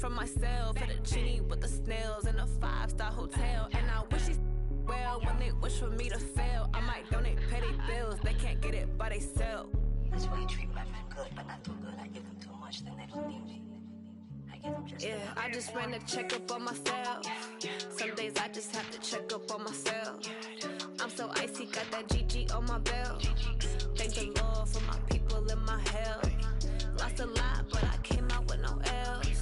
from myself. For the genie with the snails in a 5-star hotel. And I wish these well when they wish for me to fail. I might donate, pay their bills. They can't get it by they sell. That's why you treat my men good, but not too good. I give them too much, then they don't need me. I give them just yeah, I just ran a checkup on myself. Some days I just have to check up on myself. I'm so icy, got that GG on my belt. Thank the Lord for my people in my health. Lost a lot, but I came out with no else.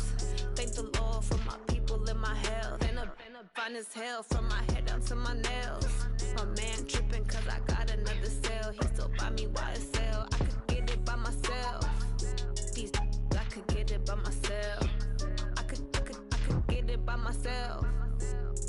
Thank the Lord for my people in my health. And a fine as hell from my head down to my nails. My man tripping cause I got another cell. He still buy me YSL. I could get it by myself. These I could get it by myself. I could get it by myself.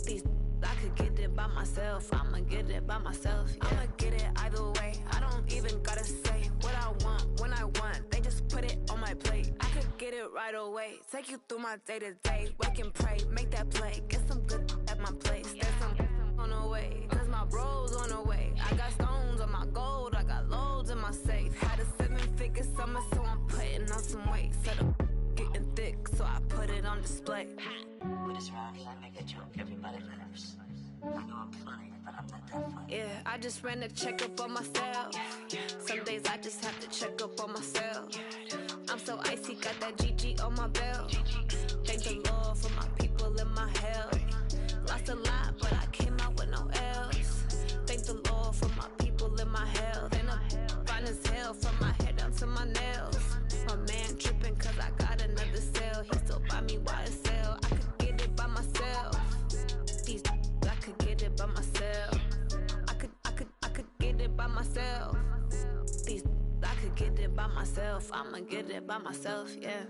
These I could get it by myself. I'ma get it by myself. Yeah. I'ma get it either way. I don't even gotta say what I want when I want. They just put it on my plate. I could get it right away. Take you through my day to day. Wake and pray, make that play. Get some good at my place. There's some on the way, cause my bros on the way. I got stones on my gold. I got loads in my safe. Had a 7-figure summer, so I'm putting on some weight. Set up getting thick, so I put it on display. With this round here, I make a joke, everybody laughs. I know I'm funny, but I'm not that funny. Yeah, I just ran a checkup on myself. Some days I just have to check up on myself. I'm so icy, got that GG on my belt. Thank the Lord for my people in my health. Lost a lot, but I came out with no else. Thank the Lord for my people in my health. And I'm fine as hell from my head down to my nails. My man tripping cause I got another cell. He still buy me YSL. I could get it by myself. These I could get it by myself. I could get it by myself. These I could get it by myself. I'ma get it by myself, yeah.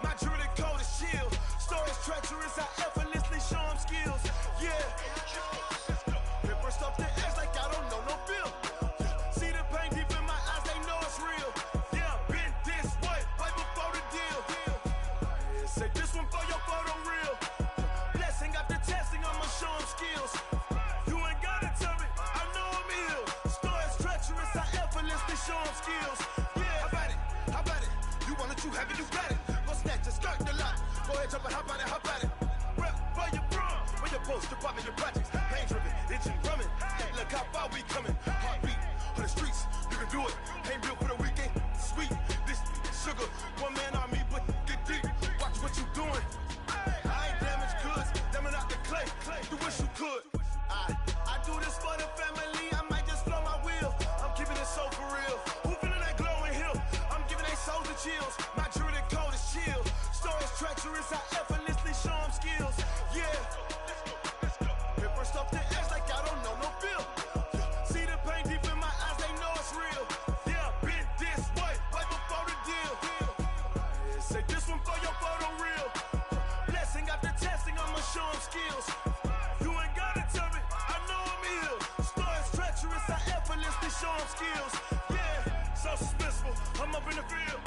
My jewelry coat is chill. Stories treacherous, I effortlessly show them skills. Yeah. Paper stuff the edge like I don't know no bill. See the pain deep in my eyes, they know it's real. Yeah, been this way, right before the deal. Say this one for your photo real. Blessing after testing, I'ma show them skills. You ain't gotta tell me, I know I'm ill. Stories treacherous, I effortlessly show them skills. Yeah, how about it? You want it, you have it, you got it. Snatch a skirt the lot. Go ahead, jump it, hop on it, hop on it. Rep where you from? Where your post, department, your projects. Pain driven, itching, drumming. Hey, look how far we coming. Heartbeat on the streets, you can do it. Ain't built for the weekend. Sweet, this sugar. One man army, but get deep. Watch what you doing. I ain't damaged goods, damn out the clay. You wish you could. I do this for the family. I might just blow my wheel. I'm keeping it so for real. Who feeling that glowing hill? I'm giving they souls the chills. My jewelry coat is chill. Stories treacherous, I effortlessly show them skills. Yeah. Paper stuff the edge like I don't know no bill. See the pain deep in my eyes, they know it's real. Yeah, been this way, right before the deal. Say this one for your photo real. Blessing after testing, I'ma show them skills. You ain't gotta tell me, I know I'm ill. Stories treacherous, I effortlessly show them skills. Yeah, so suspenseful, I'm up in the field.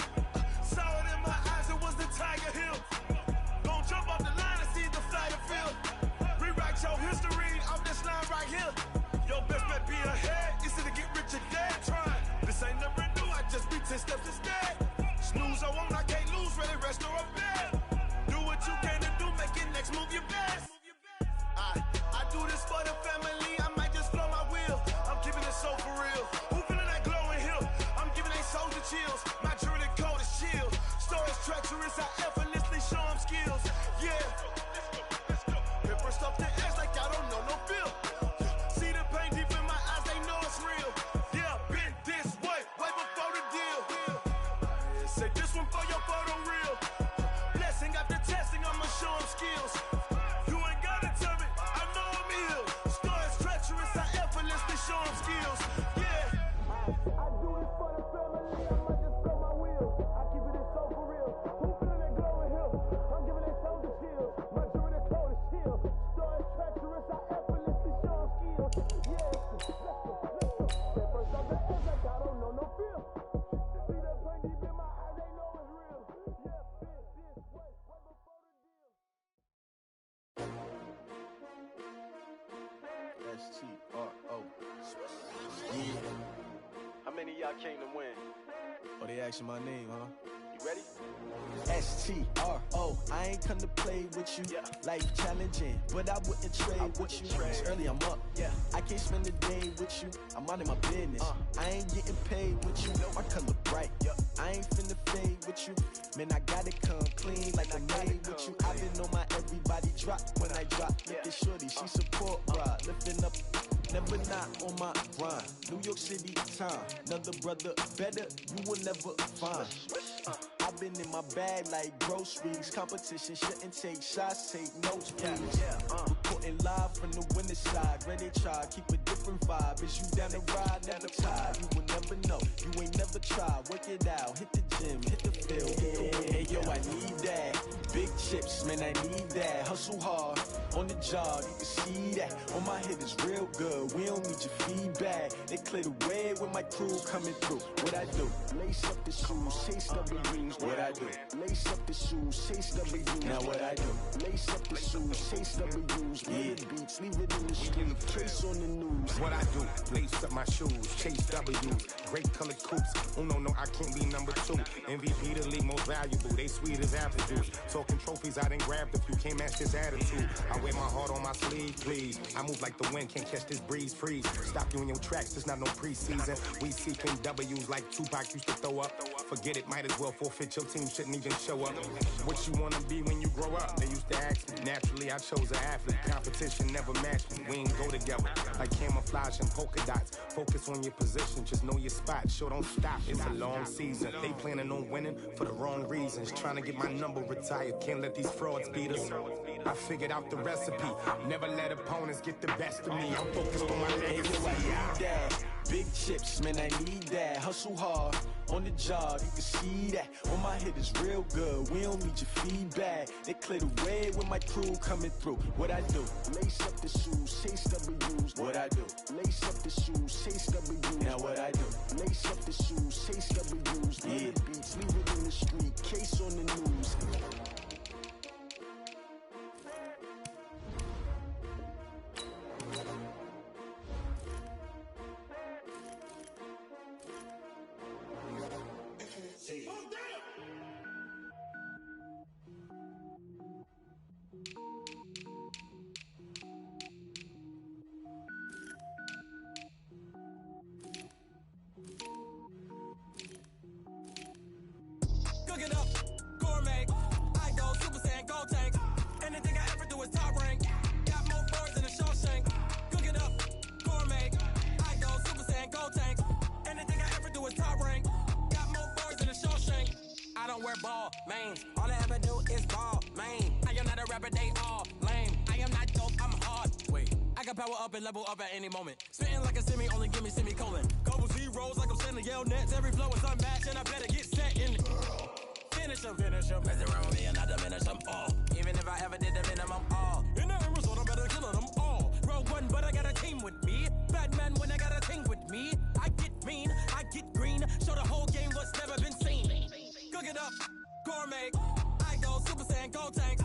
Saw it in my eyes, it was the Tiger Hill. Don't jump off the line and see the flight of field. Rewrite your history off this line right here. Your best bet be ahead, easy to get rich or dead. Trying, this ain't never new, I just be 10 steps instead. Snooze I won't, I can't lose, ready, rest or a bed. Do what you can to do, make it next move your best. I do this for the family, I might just blow my wheel. I'm keeping it so for real. Who feeling that glowing hill? I'm giving they souls the chills. My jewelry coat is chill. Stories treacherous, I effortlessly show them skills. Yeah. Paper stuff the edge like I don't know no bill. See the pain deep in my eyes, they know it's real. Yeah, been this way, right before the deal. Say this one for your photo real. Blessing after testing, I'ma show them skills. You ain't gotta tell me, I know I'm ill. Stories treacherous, I effortlessly show them skills. Yeah. I do this for the family, I might just blow my wheel. I keep it so for real. Who feeling that glowing hill? I'm giving they souls the chills. My jewelry coat is chill. Stories came to win. Oh, they asking my name, huh? You ready? STRO, I ain't come to play with you. Yeah. Life challenging, but I wouldn't trade with you. It's early, I'm up. Yeah. I can't spend the day with you. I'm minding my business. I ain't getting paid with you. My color bright. Yep. I ain't finna fade with you. Man, I gotta come clean like I made with you. I've been on my everybody drop when I drop. Look at shorty, she support ride. Lifting up, never not on my grind. New York City time, another brother better, you will never find. I've been in my bag like groceries. Competition shouldn't take shots, take notes, please. Reporting live from the winter side. Ready to try, keep a different vibe. Is you down the ride, never tired. You will never know, you ain't never tried. Work it out, hit the gym, hit the field. Hey yo, I need that. Big chips, man, I need that. Hustle hard, on the job, you can see that. On my head is real good, we don't need your feedback. They clear the way with my crew coming through. What I do? Lace up the shoes, chase W's. What I do? Lace up the shoes, chase W's. Now what I do? Lace up the shoes, chase W's. Yeah, beats, leave it in the street, case on the news. What I do? Lace up my shoes, chase W's. Great colored coops. Oh no, I can't be number 2. MVP the league most valuable. They sweet as apple juice. Talking trophies, I done grabbed a few. Can't match this attitude. I wear my heart on my sleeve, please. I move like the wind, can't catch this breeze. Freeze. Stop you in your tracks. There's not no preseason. We seeking W's like Tupac used to throw up. Forget it, might as well forfeit. Your team shouldn't even show up. What you wanna be when you grow up? They used to ask me. Naturally, I chose an athlete. Competition never matched me. We ain't go together like camouflage and polka dots. Focus on your position, just know your spot. Sure, don't stop. It's a long season. They planning on winning for the wrong reasons. Trying to get my number retired. Can't let these frauds beat us. I figured out the recipe. Never let opponents get the best of me. I'm focused on my legacy. I need that. Big chips, man, I need that. Hustle hard, on the job, you can see that. On my head is real good, we don't need your feedback. They clear the way with my crew coming through. What I do? Lace up the shoes, chase W's. What I do? Lace up the shoes, chase W's. Now what I do? Lace up the shoes, chase W's. Yeah, beats, leave it in the street, case on the news. Cook it up, gourmet. I go Super Saiyan, gold tank. Anything I ever do is top rank. Got more birds than a Shawshank. Cook it up, gourmet. I go Super Saiyan, gold tank. Anything I ever do is top rank. Got more birds than a Shawshank. I don't wear ball mains. All I ever do is ball main. I am not a rapper, they all lame. I am not dope, I'm hard. Wait, I can power up and level up at any moment. Spitting like a semi, only give me semicolon. Couple zeros like I'm sending yell nets. Every flow is unmatched and I better get set in. Finish them. Mess around with me and I diminish them all. Even if I ever did the minimum all. In the end result, I'm better killing them all. Rogue one, but I got a team with me. Batman when I got a thing with me. I get mean, I get green. Show the whole game what's never been seen. Cook it up, gourmet. I go Super Saiyan, gold tank.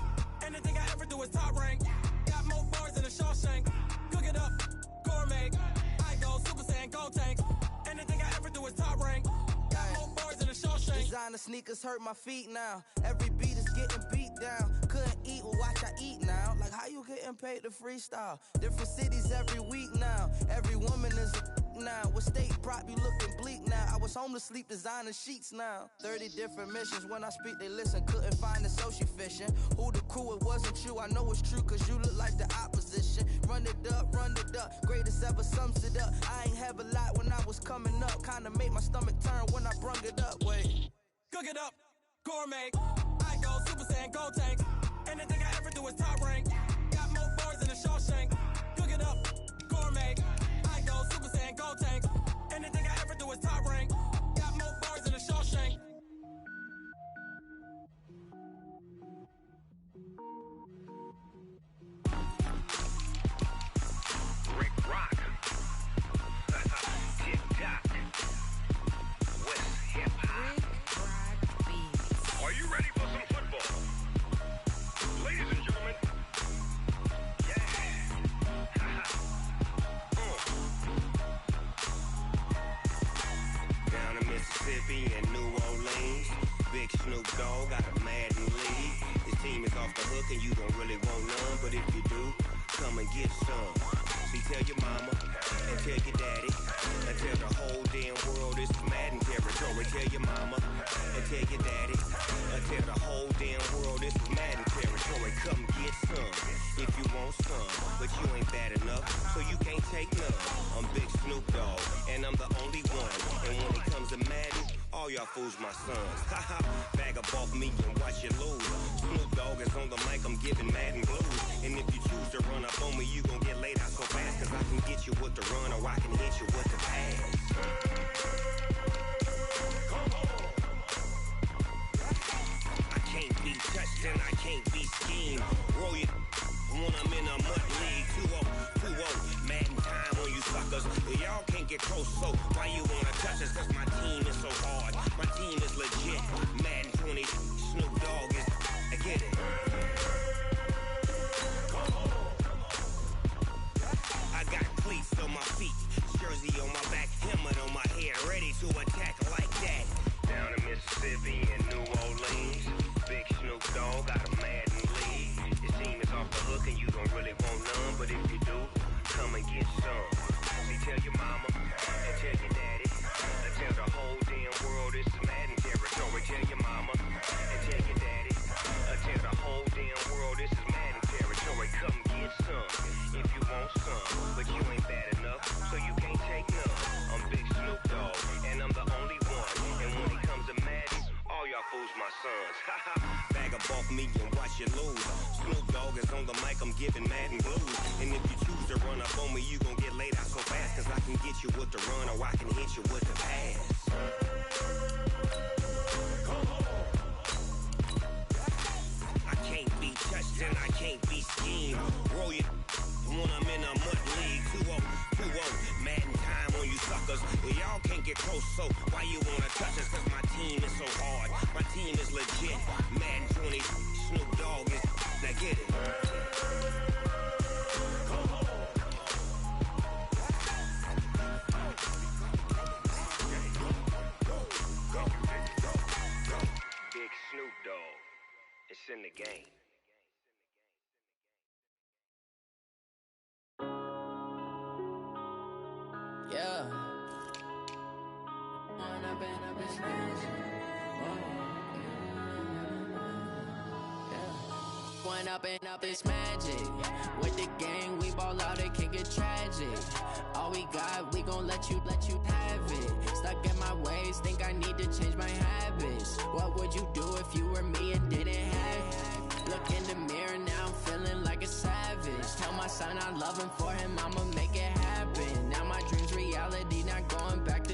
Anything I ever do is top rank. Got more bars than a Shawshank. Cook it up, gourmet. I go Super Saiyan, gold tank. Anything I ever do is top rank. Got more bars than a Shawshank. Designer sneakers hurt my feet now. Every beat is getting beat down. Couldn't eat, well watch I eat now. Like how you getting paid to freestyle? Different cities every week now. Every woman is a now. With state prop, you looking bleak now. I was home to sleep, designer sheets now. 30 different missions. When I speak, they listen. Couldn't find the social fishing. Who the crew, it wasn't you. I know it's true, cause you look like the opposition. Run it up, greatest ever sums it up. I ain't have a lot when I was coming up. Kinda made my stomach turn when I brung it up. Wait. Cook it up, gourmet. I go Super Saiyan, gold tank. Anything I ever do is top rank. Got more bars than a Shawshank. Cook it up, gourmet. I go Super Saiyan, gold tank. Anything I ever do is top rank. Got more bars than a Shawshank. Rick Rock. Tip-top. West hip-hop. Rick Rock Beats. Are you ready for some football? Ladies and gentlemen, Dogg got a Madden lead. His team is off the hook and you don't really want none, but if you do, come and get some. See, tell your mama and tell your daddy and tell the whole damn world this is Madden territory. Tell your mama and tell your daddy and tell the whole damn world this is Madden territory. Come get some if you want some, but you ain't bad enough, so you can't take none. I'm Big Snoop Dogg, and I'm the only one. And when it comes to Madden, all y'all fools my sons. Haha, bag up off me and watch you lose. Snoop Dogg is on the mic, I'm giving Madden blues. And if you choose to run up on me, you gon' get laid out so fast, cause I can get you with the run or I can hit you with the pass. I can't be touched and I can't be schemed. Roll you when I'm in a mud league. 2-0, Madden time on you suckers. Y'all can't get close, so why you wanna touch us? Cause my team is so hard, my team is legit. Madden 20, Snoop Dogg is, I get it. I got cleats on my feet, jersey on my back, helmet on my head, ready to attack like that. Down in Mississippi and New Orleans, Big Snoop Dogg got a Madden lead. His team is off the hook and you don't really want none, but if you do, come and get some. See, tell your mama and tell your daddy and tell the whole damn world this is Madden territory. Tell your mama and tell your daddy and tell the whole damn world this is Madden territory. Come get some if you want some, but you ain't bad enough, so you can't take none. I'm Big Snoop Dogg, and I'm the only one. And when it comes to Madden, all y'all fools my sons. Haha, bag up off me and watch you lose. Snoop Dogg is on the mic, I'm giving Madden blues. And if you choose to run up on me, you gon' get laid out so fast, cause I can get you with the run or I can hit you with the pass. I can't be touched and I can't be schemed. Roll you when I'm in a mud league. 2-0, Madden time on you suckers. Y'all can't get close, so why you wanna touch us? Cause my team is so hard, my team is legit. Madden 20, Snoop Dogg is, now get it. Big Snoop Dogg, it's in the game. Yeah. One up and up is magic. With the gang, we ball out, it can get tragic. All we got, we gon' let you have it. Stuck in my ways, think I need to change my habits. What would you do if you were me and didn't have it? Look in the mirror, now I'm feeling like a savage. Tell my son I love him, for him I'ma make it happen. Now my dream's reality, not going back to.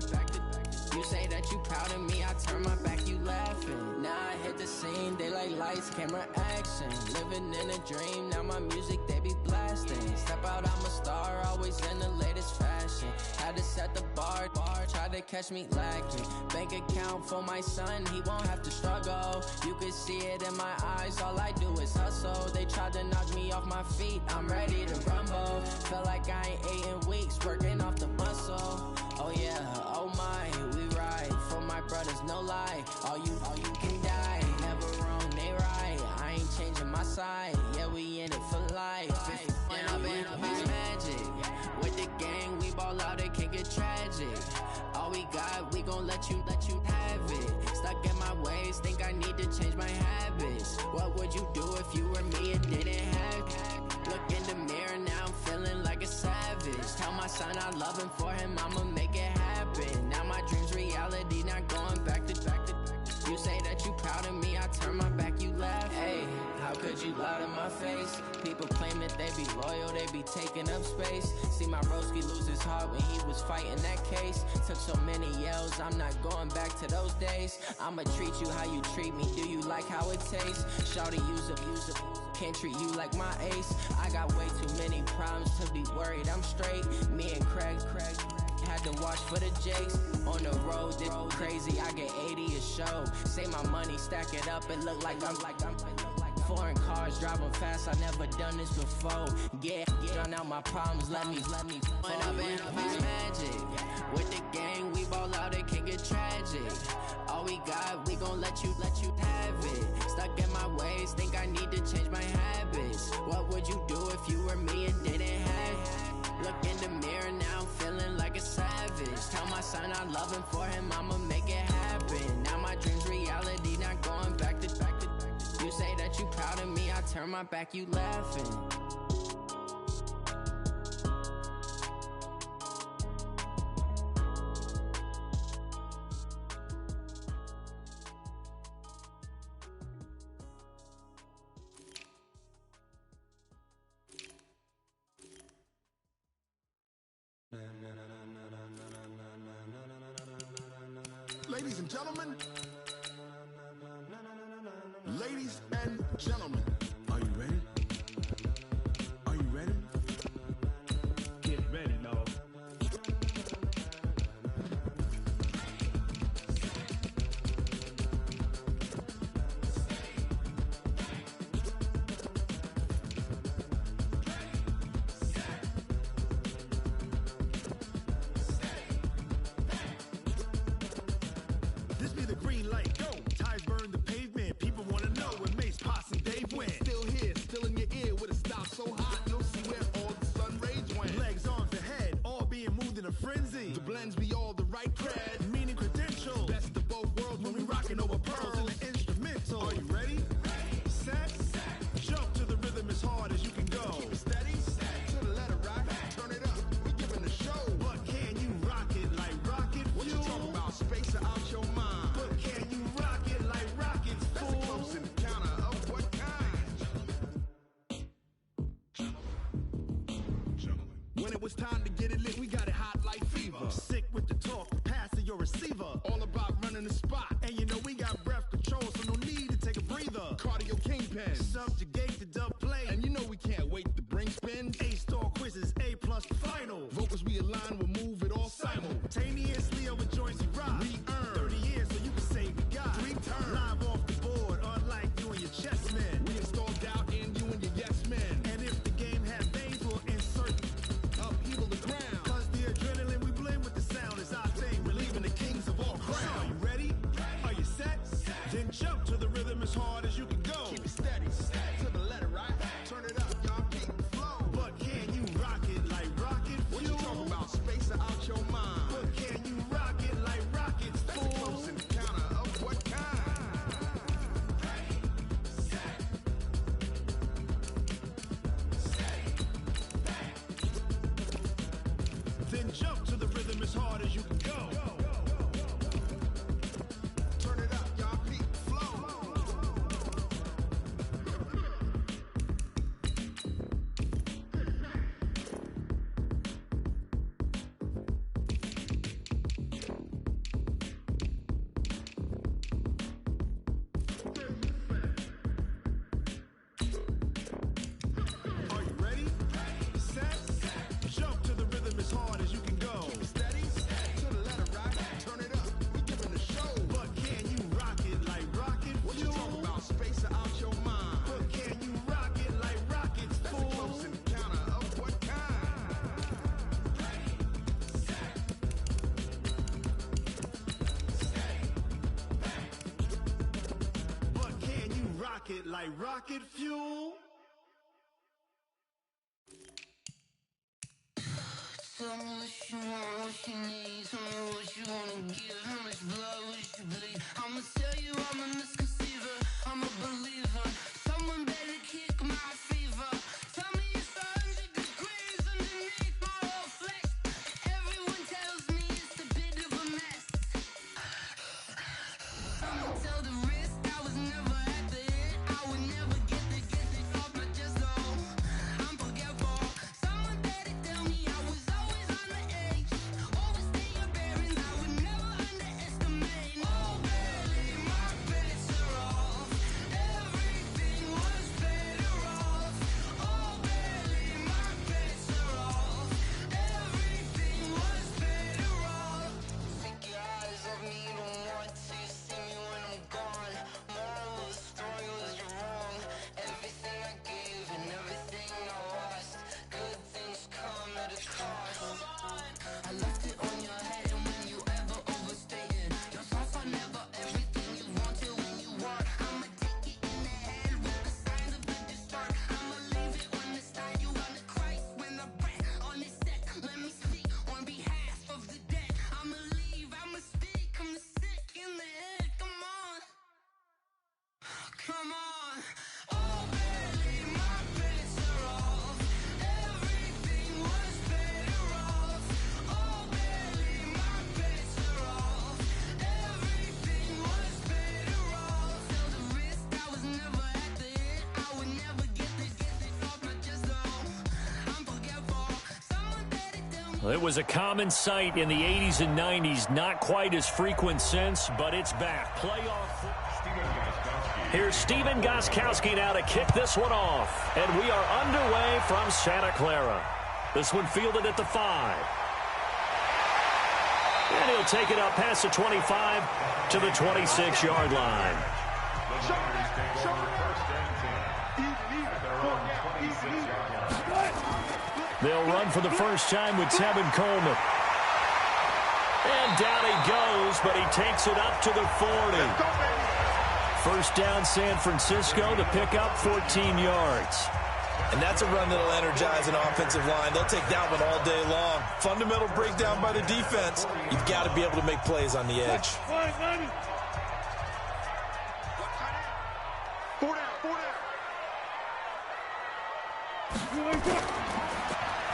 You say that you proud of me, I turn my back, you laughing. Now I hit the scene, they like lights, camera, action. Living in a dream, now my music, they be blasting. Step out, I'm a star, always in the latest fashion. Had to set the bar, try to catch me lacking. Bank account for my son, he won't have to struggle. You can see it in my eyes, all I do is hustle. They tried to knock me off my feet, I'm ready to rumble. Feel like I ain't ate in weeks, working off the muscle. Oh yeah, oh my, we ride for my brothers, no lie. All you can die, never wrong, they right. I ain't changing my side, yeah, we in it for life. When up and up is magic. With the gang, we ball out, it can get tragic. All we got, we gon' let you have it. Stuck in my ways, think I need to change my habits. What would you do if you were me and didn't have it? Look in the mirror, now I'm feeling like a savage. Tell my son I love him, for him I'ma make it happen. Now my dream's reality, not going back to. You say that you proud of me, I turn my back, you laugh. Hey, how could you lie to my face? People claim that they be loyal, they be taking up space. See my broski lose his heart when he was fighting that case. Took so many yells, I'm not going back to those days. I'ma treat you how you treat me, do you like how it tastes? Shawty, use up, can't treat you like my ace. I got way too many problems to be worried, I'm straight. Me and Craig had to watch for the Jakes. On the road, this crazy, I get 80 a show. Say my money, stack it up, it look like I'm foreign cars, driving fast, I never done this before. Get drown out my problems, let me When up and up is magic. With the gang, we ball out, it can get tragic. All we got, we gon' let you have ways, think I need to change my habits. What would you do if you were me and didn't have it? Look in the mirror now, I'm feeling like a savage. Tell my son I love him, for him I'ma make it happen. Now my dream's reality, not going back to. You say that you proud of me, I turn my back, you laughing. Ladies and gentlemen, ladies and gentlemen, are you ready? Are you ready? Get ready, dog. This be the green light, go. Tires burn the pavement. People wanna know when Mace, Potts, and Dave went. Still here, still in your ear with a stop so hot you'll see where all the sun rays went. Legs, arms, the head, all being moved in a frenzy. The blends be all the right cred, meaning credentials. Best of both worlds when we rockin' over pearls in the instrumental. Are you ready? Set, jump to the rhythm as hard as you can go. Keep it steady, to the letter right. Turn it up, we giving the show. But can you rock it like rocket fuel? What you talking about? Space out your mind. But can you rock it like rockets, fool? That's a close encounter of what kind? When it was time to get it lit, we got it hot like fever. Sick with the talk, pass to your receiver. All about running the spot. And you know we got breath control, so no need to take a breather. Cardio kingpin, subjugate the dub play. And you know we can't wait to bring spin. A-star quizzes, A+ final. Vocals we align, we'll move it all simultaneously over joints we rock. We earn 30 years so you can say we got 3 turns. Live off the board, unlike you and your chess men. We install doubt in you and your yes men. And if the game has veins, we'll insert upheaval the ground. Cause the adrenaline we blend with the sound is our thing. We're leaving the kings of all crowns. So are you ready? Are you set? Then jump to the rhythm as hard as you can go. Keep it steady, to the letter right. Turn it up, y'all keep the flow. But can you rock it like rocket fuel? What you talking about? Space out your mind. But can you rock it like rockets, fool? That's a close encounter of what kind? Then jump to the rhythm as hard as you can go. Turn it up, y'all keep the flow. Are you ready? Set, jump to the rhythm as hard as you can go. Steady, to the letter right. Turn it up, we giving the show. But can you rock it like rocket fuel? What you talking about? Space out your mind. But can you rock it like rockets, fool? That's a close encounter of what kind? But can you rock it like rocket fuel? Tell me what you want, what you need. Tell me what you wanna give. How much blood would you bleed? I'ma tell you I'm a misconceiver. I'm a believer. Someone better kick my fever. Tell me it's 100 degrees underneath my whole flesh. Everyone tells me it's a bit of a mess. I'ma tell the risk I was never at the end. I would never get it off my chest though. I'm forgetful. Someone better tell me I was always on the edge. Always stay your bearings. I would never underestimate. Oh, belly, my belly. It was a common sight in the 80s and 90s, not quite as frequent since, but it's back. Playoff. Here's Steven Gostkowski now to kick this one off. And we are underway from Santa Clara. This one fielded at the 5. And he'll take it up past the 25 to the 26-yard line. They'll run for the first time with Tevin Coleman. And down he goes, but he takes it up to the 40. First down, San Francisco, the pickup, 14 yards. And that's a run that'll energize an offensive line. They'll take that one all day long. Fundamental breakdown by the defense. You've got to be able to make plays on the edge.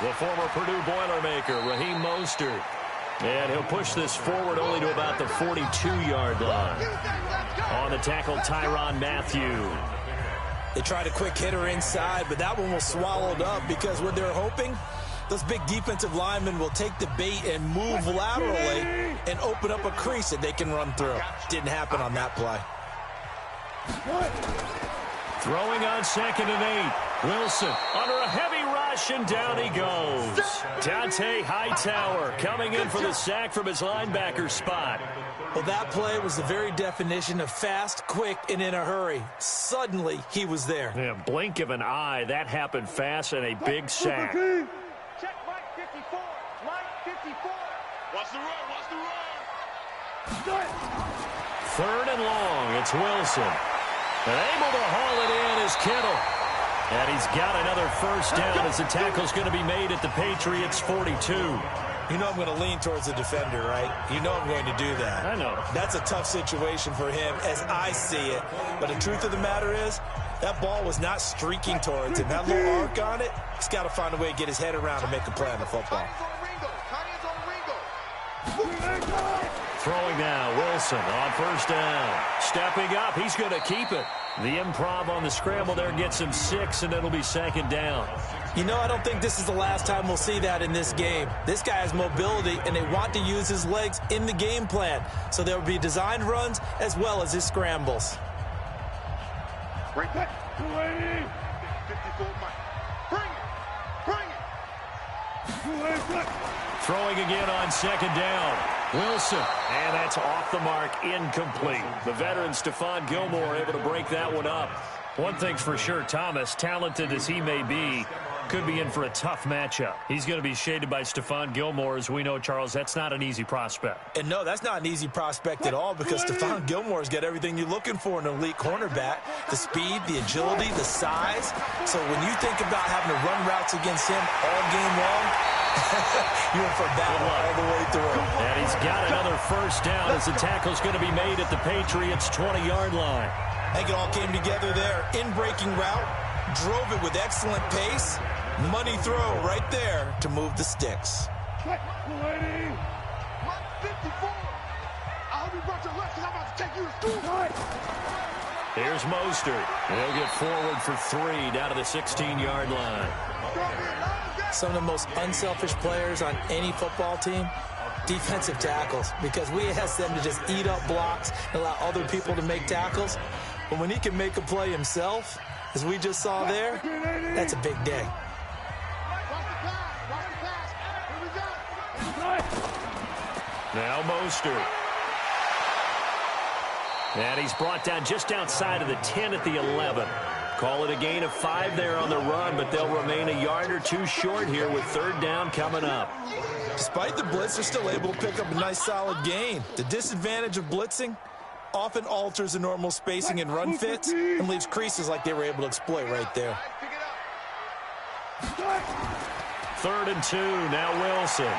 The former Purdue Boilermaker, Raheem Mostert. And he'll push this forward only to about the 42-yard line. On the tackle, Tyrann Mathieu. They tried a quick hitter inside, but that one was swallowed up because what they're hoping, those big defensive linemen will take the bait and move laterally and open up a crease that they can run through. Didn't happen on that play. Throwing on 2nd and 8. Wilson under a heavy rush, and down he goes. Dante Hightower coming in for the sack from his linebacker spot. Well, that play was the very definition of fast, quick, and in a hurry. Suddenly, he was there. Yeah, blink of an eye, that happened fast, and a big sack. Check Mike 54. Mike 54. Watch the run. Watch the run. 3rd and long. It's Wilson. And able to haul it in is Kittle. And he's got another first down as the tackle's going to be made at the Patriots' 42. You know I'm going to lean towards the defender, right? You know I'm going to do that. I know. That's a tough situation for him as I see it. But the truth of the matter is, that ball was not streaking towards him. That little arc on it, he's got to find a way to get his head around and make a play on the football. Throwing now, Wilson on first down. Stepping up, he's going to keep it. The improv on the scramble there gets him 6, and it'll be 2nd down. You know, I don't think this is the last time we'll see that in this game. This guy has mobility, and they want to use his legs in the game plan. So there will be designed runs as well as his scrambles. Right back. 280. 54 Mike. Bring it. Throwing again on 2nd down. Wilson. And that's off the mark, incomplete. The veteran Stephon Gilmore able to break that one up. One thing's for sure, Thomas, talented as he may be, could be in for a tough matchup. He's going to be shaded by Stephon Gilmore. As we know, Charles, that's not an easy prospect. And no, that's not an easy prospect at all because Stephon Gilmore's got everything you're looking for in an elite cornerback. The speed, the agility, the size. So when you think about having to run routes against him all game long, you're in for a battle all the way through. And he's got another first down as the tackle's going to be made at the Patriots' 20-yard line. I think it all came together there. In-breaking route, drove it with excellent pace. Money throw right there to move the sticks. Mike 54. I hope you brought your lunch because I'm about to take you to school. Here's Mostert. He'll get forward for 3 down to the 16-yard line. Some of the most unselfish players on any football team, defensive tackles, because we ask them to just eat up blocks and allow other people to make tackles. But when he can make a play himself, as we just saw there, that's a big day. Now Mostert. And he's brought down just outside of the 10 at the 11. Call it a gain of 5 there on the run, but they'll remain a yard or 2 short here with 3rd down coming up. Despite the blitz, they're still able to pick up a nice solid gain. The disadvantage of blitzing often alters the normal spacing and run fits and leaves creases like they were able to exploit right there. 3rd and 2, now Wilson.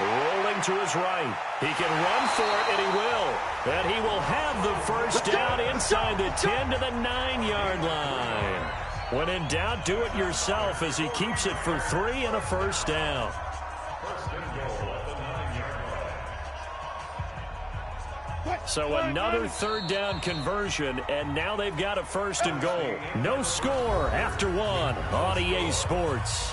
Rolling to his right. He can run for it, and he will. And he will have the first down inside the 10 to the 9-yard line. When in doubt, do it yourself as he keeps it for 3 and a first down. So another 3rd down conversion, and now they've got a 1st and goal. No score after 1 on EA Sports.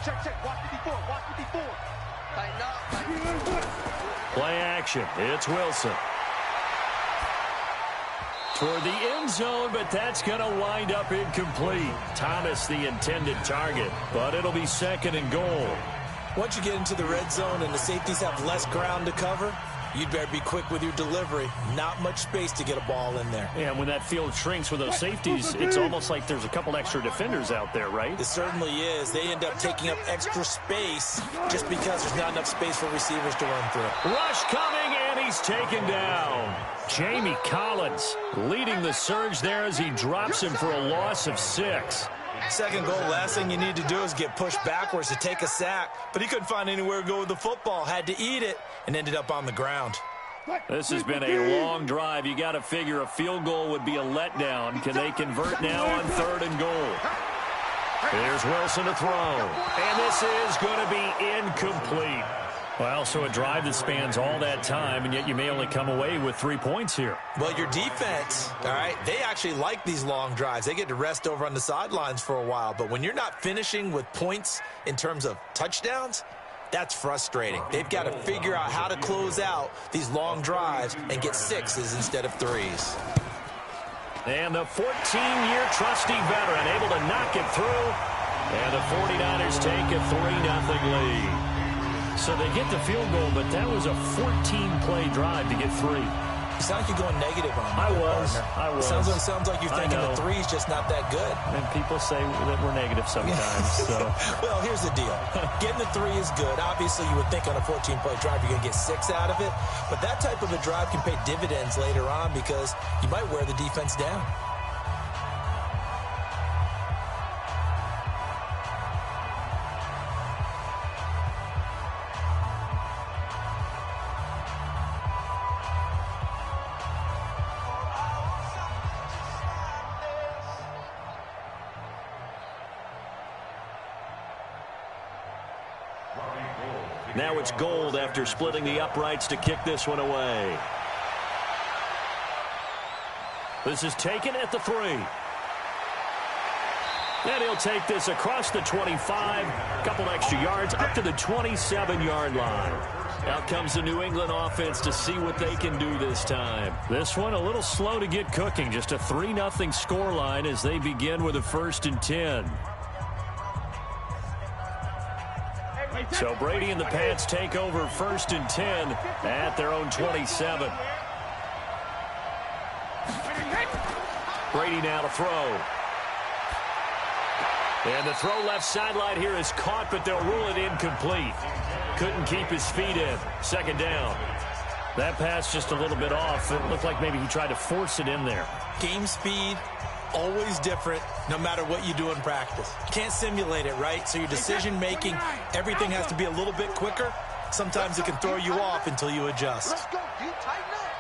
Check. Watch 54. Watch 54. Tighten up. Play action. It's Wilson. Toward the end zone, but that's going to wind up incomplete. Thomas the intended target, but it'll be second and goal. Once you get into the red zone and the safeties have less ground to cover, you'd better be quick with your delivery. Not much space to get a ball in there. Yeah, when that field shrinks with those safeties, it's almost like there's a couple extra defenders out there, right? It certainly is. They end up taking up extra space just because there's not enough space for receivers to run through. Rush coming, and he's taken down. Jamie Collins leading the surge there as he drops him for a loss of 6. Second goal, last thing you need to do is get pushed backwards to take a sack. But he couldn't find anywhere to go with the football, had to eat it, and ended up on the ground. This has been a long drive. You got to figure a field goal would be a letdown. Can they convert now on 3rd and goal? Here's Wilson to throw. And this is going to be incomplete. Well, so a drive that spans all that time, and yet you may only come away with 3 points here. Well, your defense, all right, they actually like these long drives. They get to rest over on the sidelines for a while. But when you're not finishing with points in terms of touchdowns, that's frustrating. They've got to figure out how to close out these long drives and get 6s instead of 3s. And the 14-year trusty veteran able to knock it through. And the 49ers take a 3-0 lead. So they get the field goal, but that was a 14-play drive to get 3. You sound like you're going negative on me. I was. Sounds like you're thinking the 3's just not that good. And people say that we're negative sometimes. So. Well, here's the deal. Getting the 3 is good. Obviously, you would think on a 14-play drive you're going to get 6 out of it. But that type of a drive can pay dividends later on because you might wear the defense down. Now it's Gold after splitting the uprights to kick this one away. This is taken at the 3. And he'll take this across the 25, a couple extra yards, up to the 27-yard line. Out comes the New England offense to see what they can do this time. This one a little slow to get cooking, just a 3-0 scoreline as they begin with a 1st and 10. So Brady and the Pats take over 1st and 10 at their own 27. Brady now to throw. And the throw left sideline here is caught, but they'll rule it incomplete. Couldn't keep his feet in. 2nd down. That pass just a little bit off. It looked like maybe he tried to force it in there. Game speed, always different, no matter what you do in practice. You can't simulate it, right? So your decision-making, everything has to be a little bit quicker. Sometimes it can throw you off until you adjust. Let's go, D. Tighten up.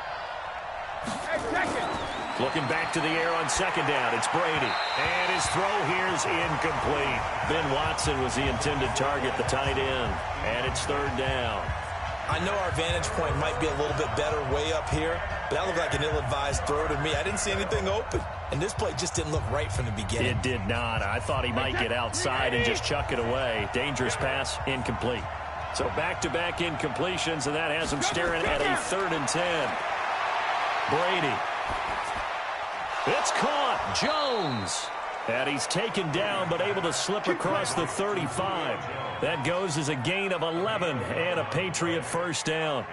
Hey, second. Looking back to the air on 2nd down. It's Brady. And his throw here is incomplete. Ben Watson was the intended target, the tight end. And it's 3rd down. I know our vantage point might be a little bit better way up here, but that looked like an ill-advised throw to me. I didn't see anything open. And this play just didn't look right from the beginning. It did not. I thought he might get outside and just chuck it away. Dangerous pass, incomplete. So back-to-back incompletions, and that has him staring at a 3rd and 10. Brady. It's caught. Jones. And he's taken down, but able to slip across the 35. That goes as a gain of 11 and a Patriot 1st down.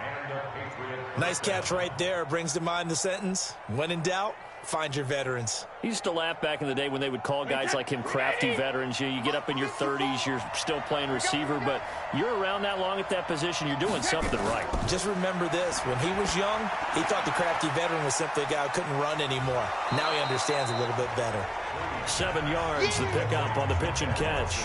Nice catch right there. Brings to mind the sentence, when in doubt, find your veterans. He used to laugh back in the day when they would call guys like him crafty veterans. You get up in your 30s, you're still playing receiver, but you're around that long at that position, you're doing something right. Just remember this. When he was young, he thought the crafty veteran was simply a guy who couldn't run anymore. Now he understands a little bit better. 7 yards, the pickup on the pitch and catch.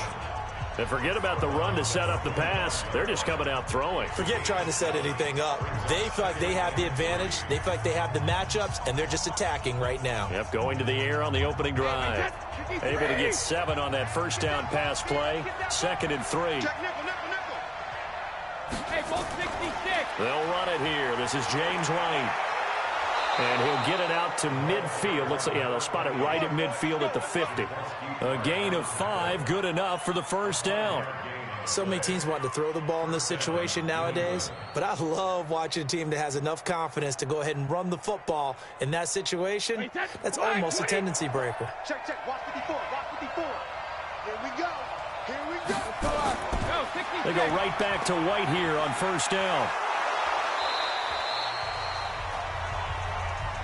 And forget about the run to set up the pass. They're just coming out throwing. Forget trying to set anything up. They feel like they have the advantage. They feel like they have the matchups, and they're just attacking right now. Yep, going to the air on the opening drive. Able to get 7 on that 1st down pass play. 2nd and 3. Hey, both 66. They'll run it here. This is James White. And he'll get it out to midfield. Looks like, yeah, they'll spot it right at midfield at the 50. A gain of 5, good enough for the 1st down. So many teams want to throw the ball in this situation nowadays, but I love watching a team that has enough confidence to go ahead and run the football. In that situation, that's almost a tendency breaker. Check. Watch 54. Here we go. Come on. They go right back to White here on first down.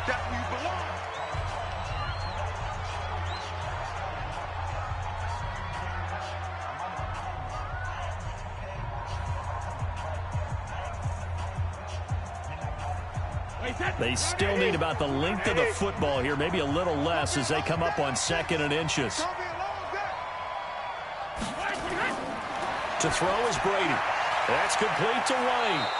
That's where you belong. They still need about the length of the football here, maybe a little less as they come up on 2nd and inches. To throw is Brady. That's complete to White.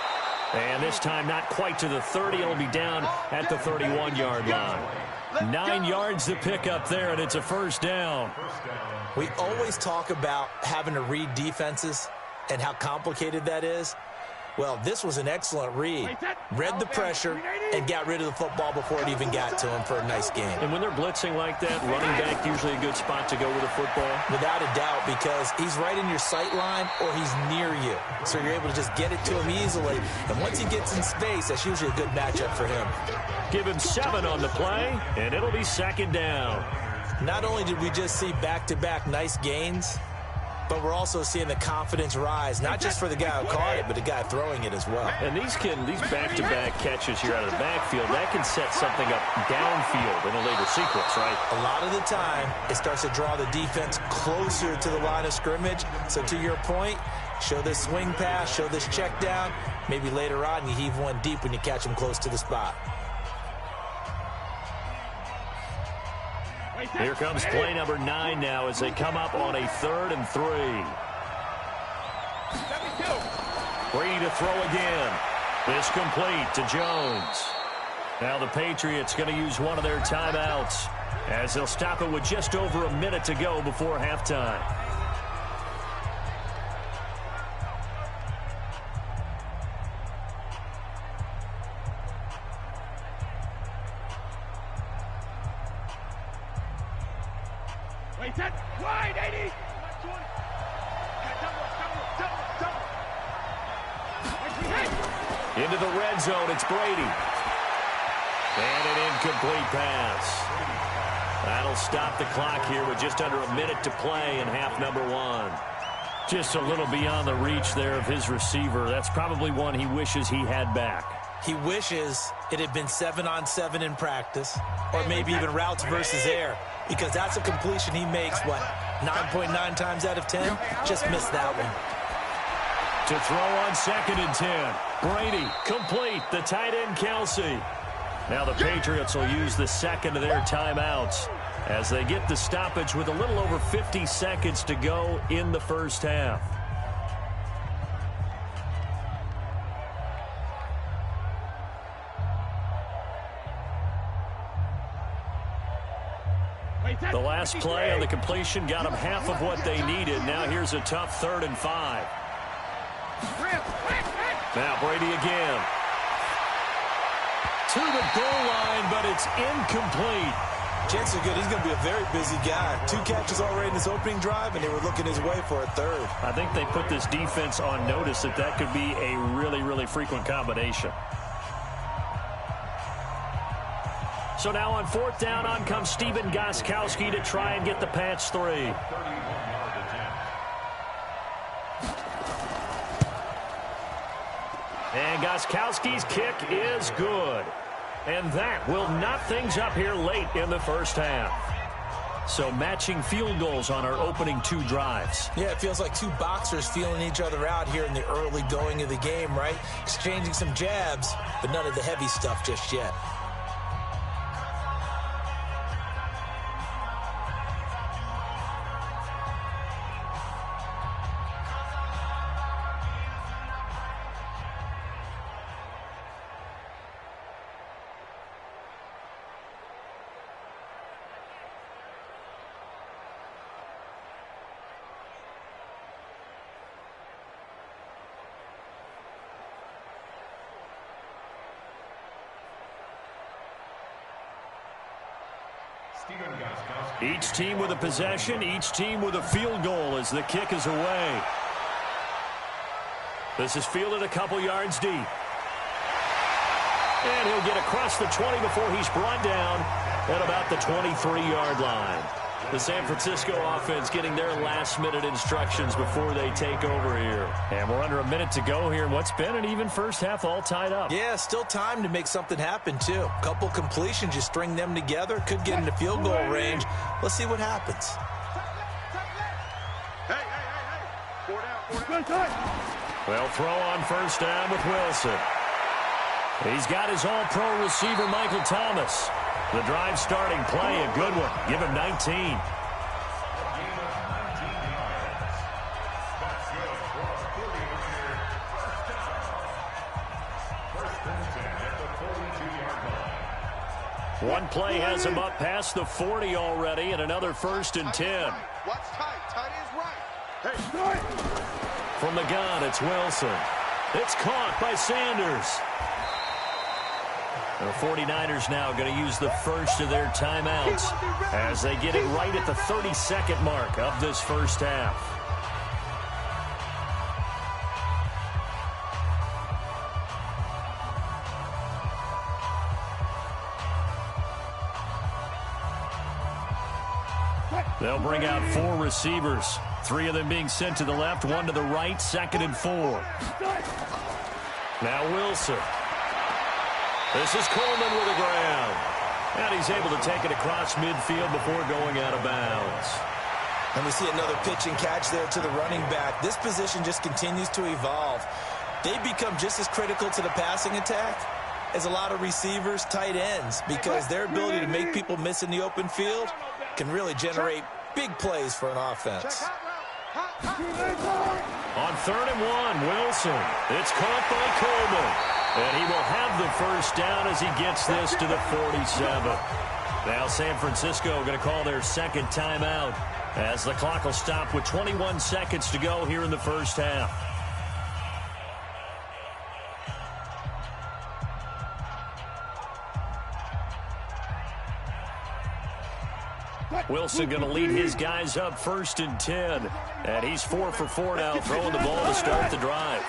And this time not quite to the 30. It'll be down at the 31-yard line. 9 yards to pick up there, and it's a first down. We always talk about having to read defenses and how complicated that is. Well, this was an excellent read. Read the pressure and got rid of the football before it even got to him for a nice game. And when they're blitzing like that, running back usually a good spot to go with the football? Without a doubt, because he's right in your sight line or he's near you. So you're able to just get it to him easily. And once he gets in space, that's usually a good matchup for him. Give him 7 on the play, and it'll be 2nd down. Not only did we just see back-to-back nice gains, but we're also seeing the confidence rise, not just for the guy who caught it, but the guy throwing it as well. And these back-to-back catches here out of the backfield, that can set something up downfield in a later sequence, right? A lot of the time, it starts to draw the defense closer to the line of scrimmage. So to your point, show this swing pass, show this check down. Maybe later on, you heave one deep when you catch him close to the spot. Here comes play number 9 now as they come up on a 3rd and 3. Brady to throw again. This complete to Jones. Now the Patriots going to use one of their timeouts as they'll stop it with just over a minute to go before halftime. Wide 80. Into the red zone, it's Brady. And an incomplete pass. That'll stop the clock here with just under a minute to play in half number 1. Just a little beyond the reach there of his receiver. That's probably one he wishes he had back. He wishes it had been 7-on-7 in practice, or maybe even routes versus air, because that's a completion he makes, 9.9 times out of 10? Just missed that one. To throw on 2nd and 10. Brady, complete. The tight end, Kelsey. Now the Patriots will use the 2nd of their timeouts as they get the stoppage with a little over 50 seconds to go in the first half. The last play on the completion got them half of what they needed. Now here's a tough 3rd and 5. Now Brady again. To the goal line, but it's incomplete. Chances are good he's going to be a very busy guy. 2 catches already in his opening drive, and they were looking his way for a 3rd. I think they put this defense on notice that could be a really, really frequent combination. So now on 4th down, on comes Stephen Gostkowski to try and get the Pats 3. And Gostkowski's kick is good. And that will knot things up here late in the first half. So matching field goals on our opening 2 drives. Yeah, it feels like 2 boxers feeling each other out here in the early going of the game, right? Exchanging some jabs, but none of the heavy stuff just yet. Each team with a possession, each team with a field goal as the kick is away. This is fielded a couple yards deep. And he'll get across the 20 before he's brought down at about the 23-yard line. The San Francisco offense getting their last-minute instructions before they take over here. And we're under a minute to go here. What's been an even first half all tied up. Yeah, still time to make something happen, too. Couple completions, you string them together. Could get into field goal range. Let's see what happens. They'll throw on first down with Wilson. He's got his all-pro receiver, Michael Thomas. The drive starting play, a good one. Give him 19. One play has him up past the 40 already, and another 1st and 10. Watch tight. Tight is right. Hey, from the gun, it's Wilson. It's caught by Sanders. The 49ers now going to use the first of their timeouts as they get it right at the 30-second mark of this first half. They'll bring out 4 receivers, 3 of them being sent to the left, 1 to the right, 2nd and 4. Now Wilson. This is Coleman with the ground. And he's able to take it across midfield before going out of bounds. And we see another pitch and catch there to the running back. This position just continues to evolve. They become just as critical to the passing attack as a lot of receivers, tight ends, because their ability to make people miss in the open field can really generate big plays for an offense. On 3rd and 1, Wilson. It's caught by Coleman. And he will have the first down as he gets this to the 47. Now San Francisco going to call their 2nd timeout as the clock will stop with 21 seconds to go here in the first half. Wilson going to lead his guys up 1st and 10. And he's 4 for 4 now, throwing the ball to start the drive.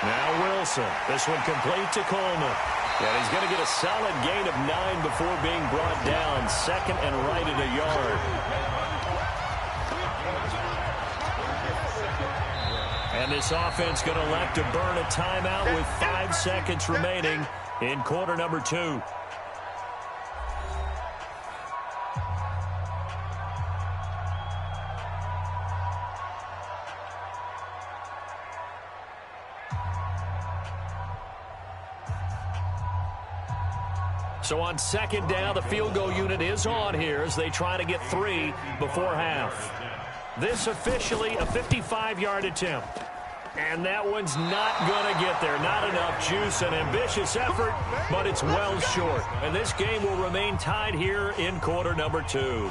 Now Wilson. This one complete to Coleman. And he's going to get a solid gain of 9 before being brought down. 2nd and right at a yard. And this offense going to elect to burn a timeout with 5 seconds remaining in quarter number 2. So on 2nd down, the field goal unit is on here as they try to get 3 before half. This officially a 55-yard attempt. And that one's not going to get there. Not enough juice. An ambitious effort, but it's well short. And this game will remain tied here in quarter number 2.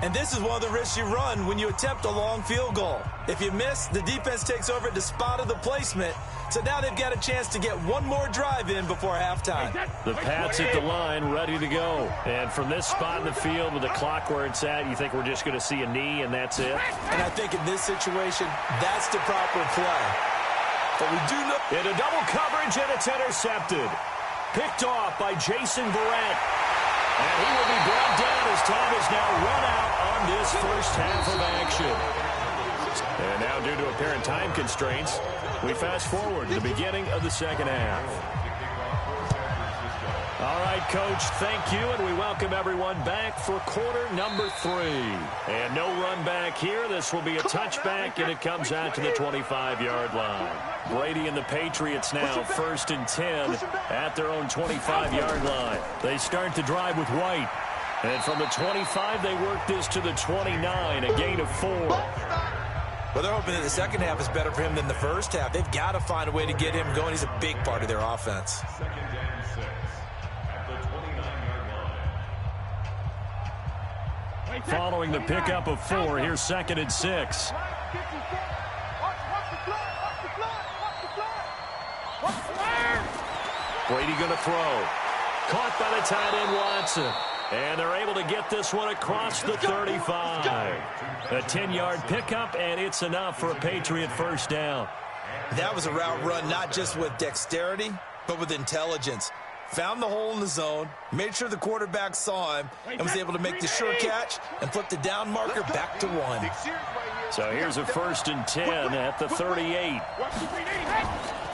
And this is one of the risks you run when you attempt a long field goal. If you miss, the defense takes over at the spot of the placement. So now they've got a chance to get one more drive in before halftime. The Pats at the line, ready to go. And from this spot in the field with the clock where it's at, you think we're just going to see a knee and that's it? And I think in this situation, that's the proper play. But we do know... In a double coverage, and it's intercepted. Picked off by Jason Verrett. And he will be brought down as time is now run out on this first half of action. And now, due to apparent time constraints, we fast forward to the beginning of the 2nd half. All right, Coach, thank you, and we welcome everyone back for quarter number 3. And no run back here. This will be a touchback, and it comes out to the 25-yard line. Brady and the Patriots now 1st and 10 at their own 25-yard line. They start the drive with White. And from the 25, they work this to the 29, a gain of 4. Well, they're hoping that the second half is better for him than the first half. They've got to find a way to get him going. He's a big part of their offense. Following the pickup of 4, here's 2nd and 6. Brady going to throw. Caught by the tight end, Watson. And they're able to get this one across the 35. A 10-yard pickup, and it's enough for a Patriot first down. That was a route run not just with dexterity, but with intelligence. Found the hole in the zone, made sure the quarterback saw him, and was able to make the sure catch and flip the down marker back to 1. So here's a 1st and 10 at the 38.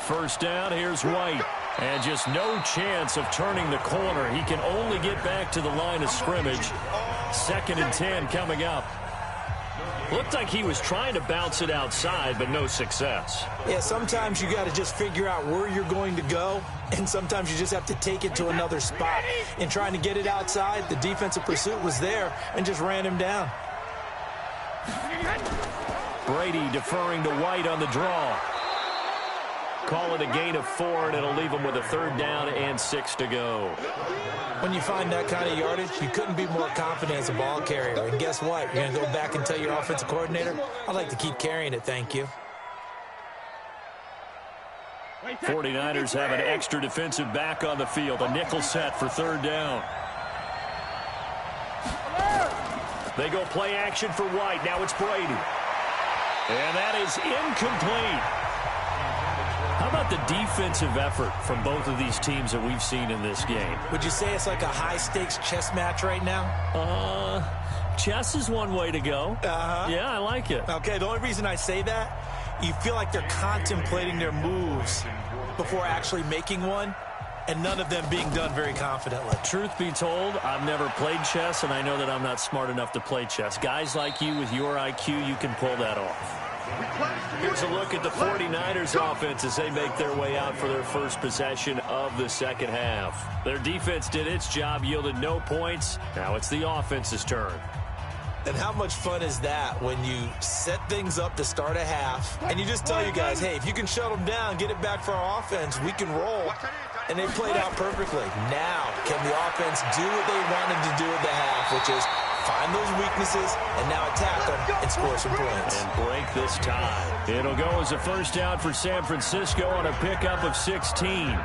First down, here's White. And just no chance of turning the corner. He can only get back to the line of scrimmage. 2nd and 10 coming up. Looked like he was trying to bounce it outside, but no success. Yeah, sometimes you got to just figure out where you're going to go, and sometimes you just have to take it to another spot. In trying to get it outside, the defensive pursuit was there and just ran him down. Brady deferring to White on the draw. Call it a gain of 4, and it'll leave him with a 3rd down and 6 to go. When you find that kind of yardage, you couldn't be more confident as a ball carrier. And guess what? You're going to go back and tell your offensive coordinator, I'd like to keep carrying it, thank you. 49ers have an extra defensive back on the field. A nickel set for 3rd down. They go play action for White. Now it's Brady. And that is incomplete. How about the defensive effort from both of these teams that we've seen in this game? Would you say it's like a high-stakes chess match right now? Chess is one way to go. Yeah, I like it. Okay, the only reason I say that, you feel like they're contemplating their moves before actually making one, and none of them being done very confidently. Truth be told, I've never played chess, and I know that I'm not smart enough to play chess. Guys like you with your IQ, you can pull that off. Here's a look at the 49ers offense as they make their way out for their first possession of the second half. Their defense did its job, yielded no points. Now it's the offense's turn. And how much fun is that when you set things up to start a half and you just tell you guys, hey, if you can shut them down, get it back for our offense, we can roll. And they played out perfectly. Now, can the offense do what they wanted to do at the half, which is find those weaknesses and now attack them and score some points. And break this tie. It'll go as a 1st down for San Francisco on a pickup of 16.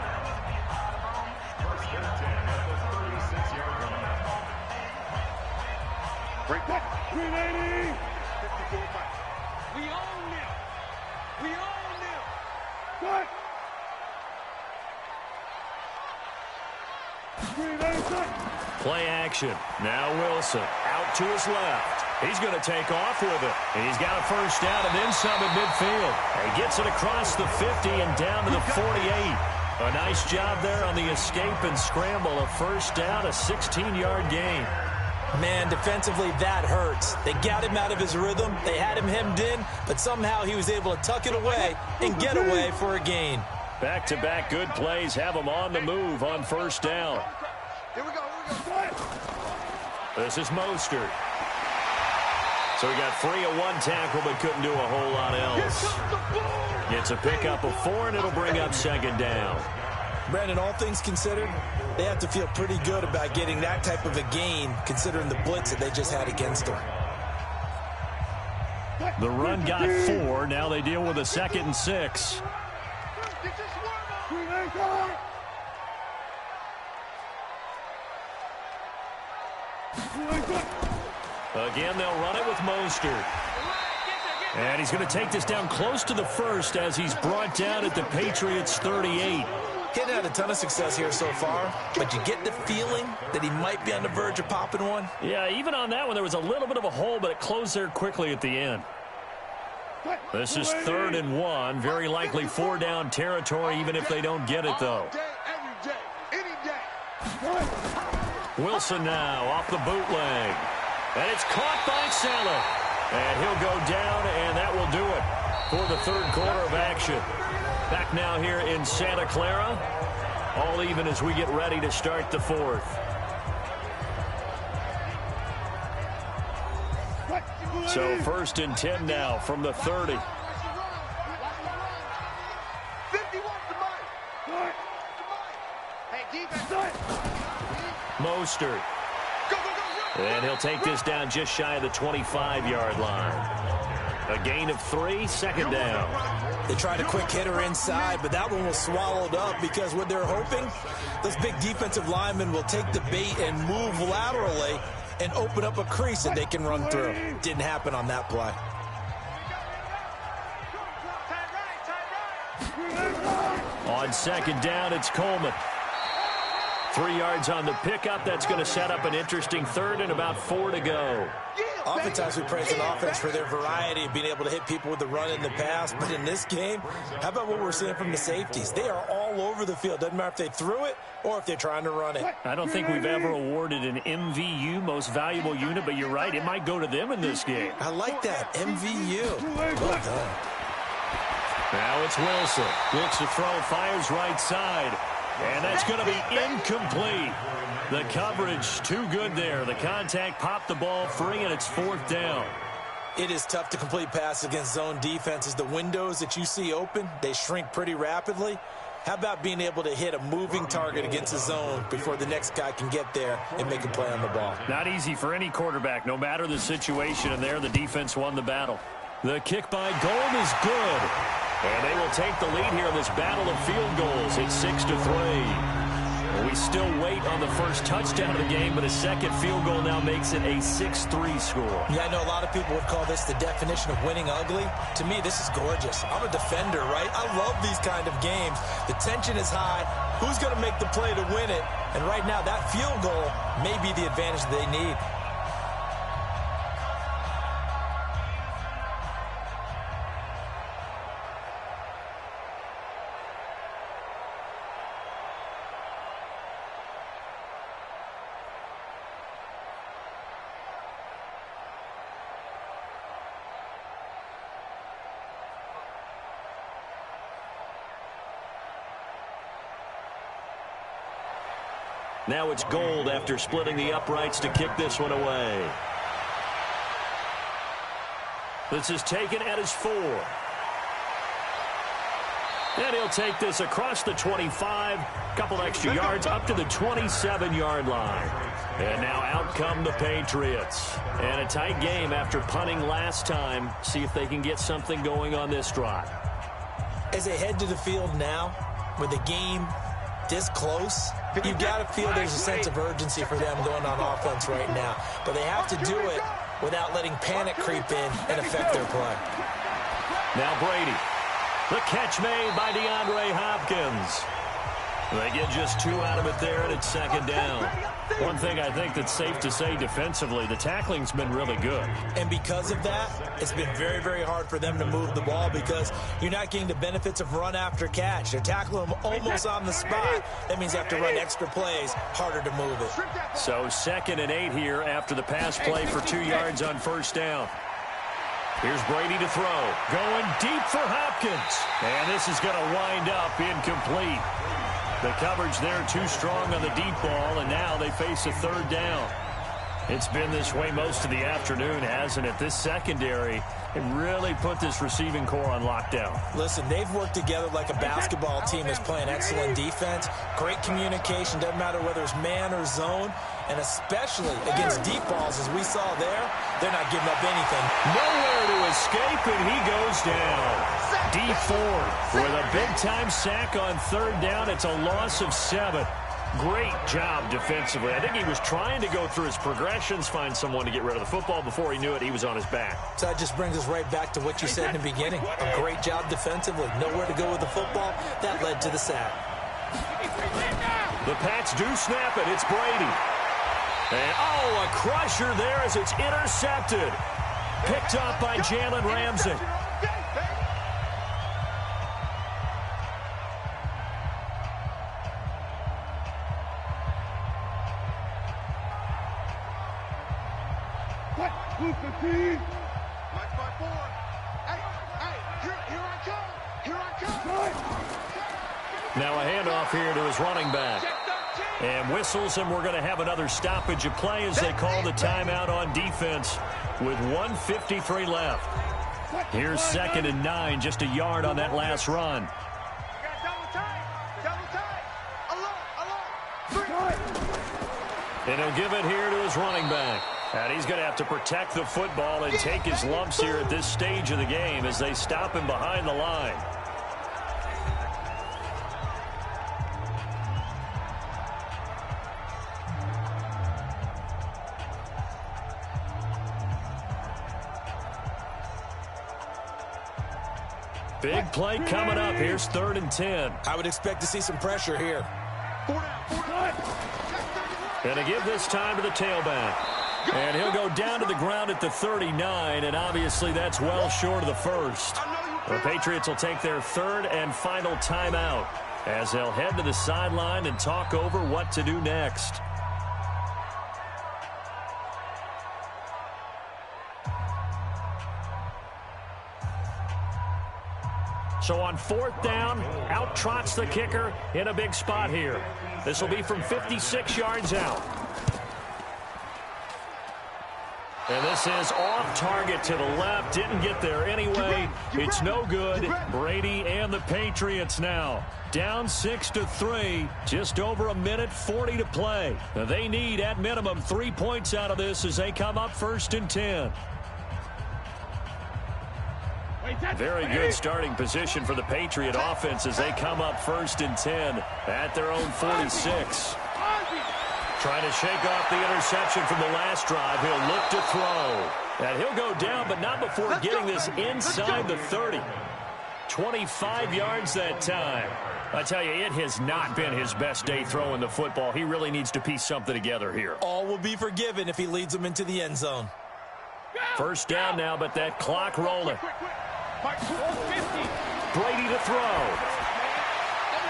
Break back. 380. We own them. We own them. What? 380. Play action. Now Wilson out to his left. He's going to take off with it. And he's got a 1st down and then some at midfield. And he gets it across the 50 and down to the 48. A nice job there on the escape and scramble. A 1st down, a 16-yard gain. Man, defensively, that hurts. They got him out of his rhythm. They had him hemmed in, but somehow he was able to tuck it away and get away for a gain. Back-to-back good plays have him on the move on 1st down. Here we go. This is Mostert. So he got free of one tackle but couldn't do a whole lot else. Gets a pickup of 4, and it'll bring up 2nd down. Brandon, all things considered, they have to feel pretty good about getting that type of a gain considering the blitz that they just had against them. The run got 4. Now they deal with a 2nd and 6. Again, they'll run it with Mostert. And he's going to take this down close to the 1st as he's brought down at the Patriots' 38. He hadn't had a ton of success here so far, but you get the feeling that he might be on the verge of popping one. Yeah, even on that one, there was a little bit of a hole, but it closed there quickly at the end. This is 3rd and 1. Very likely 4-down territory, even if they don't get it, though. Wilson now off the bootleg. And it's caught by Salah. And he'll go down, and that will do it for the 3rd quarter of action. Back now here in Santa Clara. All even as we get ready to start the 4th. So 1st and 10 now from the 30. Mostert. And he'll take this down just shy of the 25-yard line. A gain of 3, 2nd down. They tried a quick hitter inside, but that one was swallowed up because what they're hoping, those big defensive linemen will take the bait and move laterally and open up a crease that they can run through. Didn't happen on that play. On second down, it's Coleman. 3 yards on the pickup. That's going to set up an interesting third and about 4 to go. Oftentimes we praise an offense for their variety of being able to hit people with the run in the pass. But in this game, how about what we're seeing from the safeties? They are all over the field. Doesn't matter if they threw it or if they're trying to run it. I don't think we've ever awarded an MVU, most valuable unit, but you're right. It might go to them in this game. I like that. MVU. Well done. Now it's Wilson. Looks to throw, fires right side. And that's going to be incomplete. The coverage too good there. The contact popped the ball free, and it's 4th down. It is tough to complete passes against zone defenses. The windows that you see open, they shrink pretty rapidly. How about being able to hit a moving target against a zone before the next guy can get there and make a play on the ball? Not easy for any quarterback, no matter the situation. And there, the defense won the battle. The kick by Gold is good. And they will take the lead here in this battle of field goals. It's 6-3. We still wait on the first touchdown of the game, but a second field goal now makes it a 6-3 score. Yeah, I know a lot of people would call this the definition of winning ugly. To me, this is gorgeous. I'm a defender, right? I love these kind of games. The tension is high. Who's going to make the play to win it? And right now, that field goal may be the advantage they need. Now it's Gold after splitting the uprights to kick this one away. This is taken at his 4. And he'll take this across the 25, couple extra yards up to the 27-yard line. And now out come the Patriots. And a tight game after punting last time. See if they can get something going on this drive. As they head to the field now, with the game this close, you've got to feel there's a sense of urgency for them going on offense right now. But they have to do it without letting panic creep in and affect their play. Now Brady. The catch made by DeAndre Hopkins. They get just 2 out of it there, and it's second down. One thing I think that's safe to say defensively, the tackling's been really good. And because of that, it's been very, very hard for them to move the ball because you're not getting the benefits of run after catch. They're tackling them almost on the spot. That means they have to run extra plays, harder to move it. So 2nd and 8 here after the pass play for 2 yards on first down. Here's Brady to throw. Going deep for Hopkins. And this is going to wind up incomplete. The coverage there too strong on the deep ball, and now they face a 3rd down. It's been this way most of the afternoon, hasn't it? This secondary, it really put this receiving core on lockdown. Listen, they've worked together like a basketball team that's playing excellent defense. Great communication, doesn't matter whether it's man or zone. And especially against deep balls, as we saw there, they're not giving up anything. Nowhere to escape, and he goes down. D Ford with a big-time sack on 3rd down. It's a loss of 7. Great job defensively. I think he was trying to go through his progressions, find someone to get rid of the football. Before he knew it, he was on his back. So that just brings us right back to what you said in the beginning. A great job defensively. Nowhere to go with the football. That led to the sack. The Pats do snap it. It's Brady. And, oh, a crusher there as it's intercepted. Picked up by Jalen Ramsey. Now a handoff here to his running back. And whistles, and we're going to have another stoppage of play as they call the timeout on defense with 1:53 left. Here's 2nd and 9, just a yard on that last run. And he'll give it here to his running back. And he's going to have to protect the football and take his lumps here at this stage of the game as they stop him behind the line. Big play coming up. Here's 3rd and 10. I would expect to see some pressure here. And to give this time to the tailback. And he'll go down to the ground at the 39, and obviously that's well short of the first. The Patriots will take their 3rd and final timeout as they'll head to the sideline and talk over what to do next. So on 4th down, out trots the kicker in a big spot here. This will be from 56 yards out. And this is off target to the left. Didn't get there anyway. It's no good. Brady and the Patriots now down 6-3. Just over a minute 40 to play. Now they need at minimum 3 points out of this as they come up 1st and 10. Very good starting position for the Patriot offense as they come up 1st and 10 at their own 46. Trying to shake off the interception from the last drive. He'll look to throw. And he'll go down, but not before getting this inside the 30. 25 yards that time. I tell you, it has not been his best day throwing the football. He really needs to piece something together here. All will be forgiven if he leads them into the end zone. 1st down now, but that clock rolling. Brady to throw.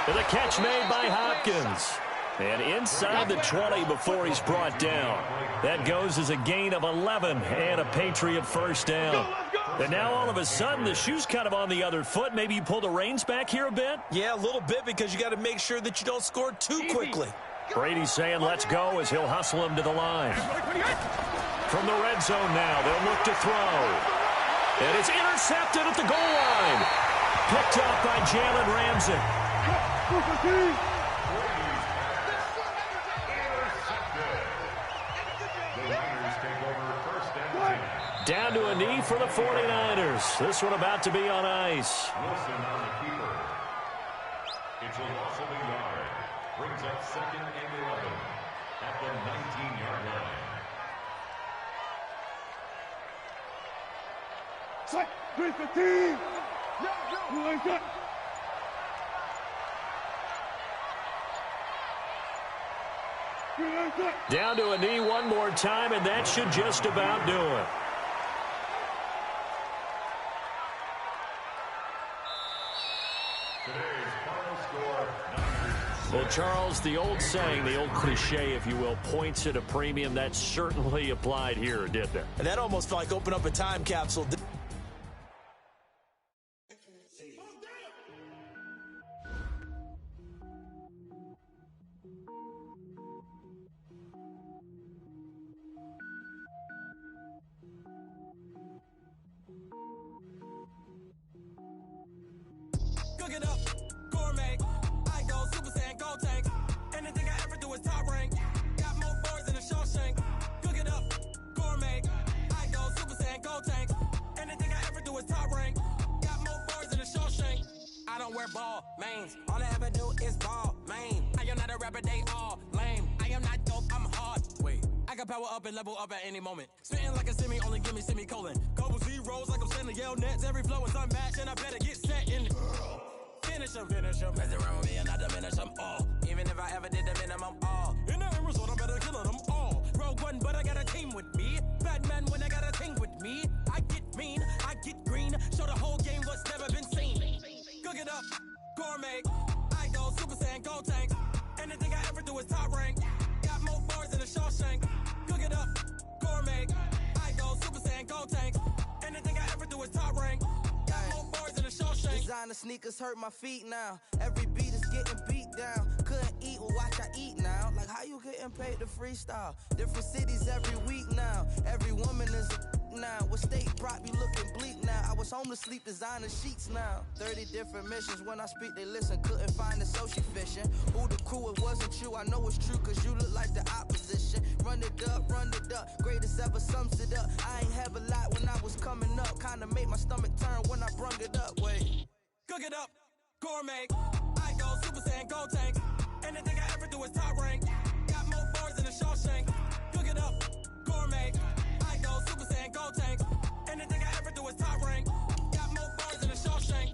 And the catch made by Hopkins. And inside the 20 before he's brought down. That goes as a gain of 11 and a Patriot 1st down. And now all of a sudden the shoe's kind of on the other foot. Maybe you pull the reins back here a bit? Yeah, a little bit because you got to make sure that you don't score too quickly. Brady's saying let's go as he'll hustle him to the line. From the red zone now, they'll look to throw. And it's intercepted at the goal line. Picked up by Jalen Ramsey. Down to a knee for the 49ers. This one about to be on ice. Wilson on the keeper. It's a loss of a yard. Brings up 2nd and 11 at the 19-yard line. Set, 315. You like that? Down to a knee one more time, and that should just about do it. Well, Charles, the old saying, the old cliche, if you will, points at a premium, that certainly applied here, didn't it? And that almost felt like open up a time capsule. Cook it up, gourmet. I go Super Saiyan, go tank. Anything I ever do is top rank. Got more boards than a Shawshank. Cook it up, gourmet. I go Super Saiyan, go tank. Anything I ever do is top rank. Got more boards than a Shawshank. I don't wear ball mains. All I ever do is ball main. I am not a rapper, they all lame. I am not dope, I'm hard. Wait, I can power up and level up at any moment. Spitting like a semi, only give me semicolon. Couple zeros like I'm sending yell nets. Every flow is unmatched and I better get set in. Finish them. Mess around with me and I diminish them all. Even if I ever did the minimum all. In the end result, I'm better killing them all. Rogue one, but I got a team with me. Batman when I got a team with me. I get mean, I get green. Show the whole game what's never been seen. Cook it up, gourmet. I go Super Saiyan, go tank. Anything I ever do is top rank. Got more boards than a Shawshank. Cook it up, gourmet. I go Super Saiyan, go tank. Anything I ever do is top rank. Designer sneakers hurt my feet now. Every beat is getting beat down. Couldn't eat, well watch I eat now. Like how you getting paid to freestyle? Different cities every week now. Every woman is a now. What state prop you looking bleak now? I was home to sleep, designer sheets now. 30 different missions. When I speak they listen. Couldn't find the social fishing. Who the crew, it wasn't you. I know it's true cause you look like the opposition. Run it up. Greatest ever sums it up. I ain't have a lot when I was coming up. Kinda made my stomach turn when I brung it up. Wait. Cook it up, gourmet. I go Super Saiyan, go tank. Anything I ever do is top rank. Got more boards than a Shawshank. Cook it up, gourmet. I go Super Saiyan, go tank. Anything I ever do is top rank. Got more boards than a Shawshank.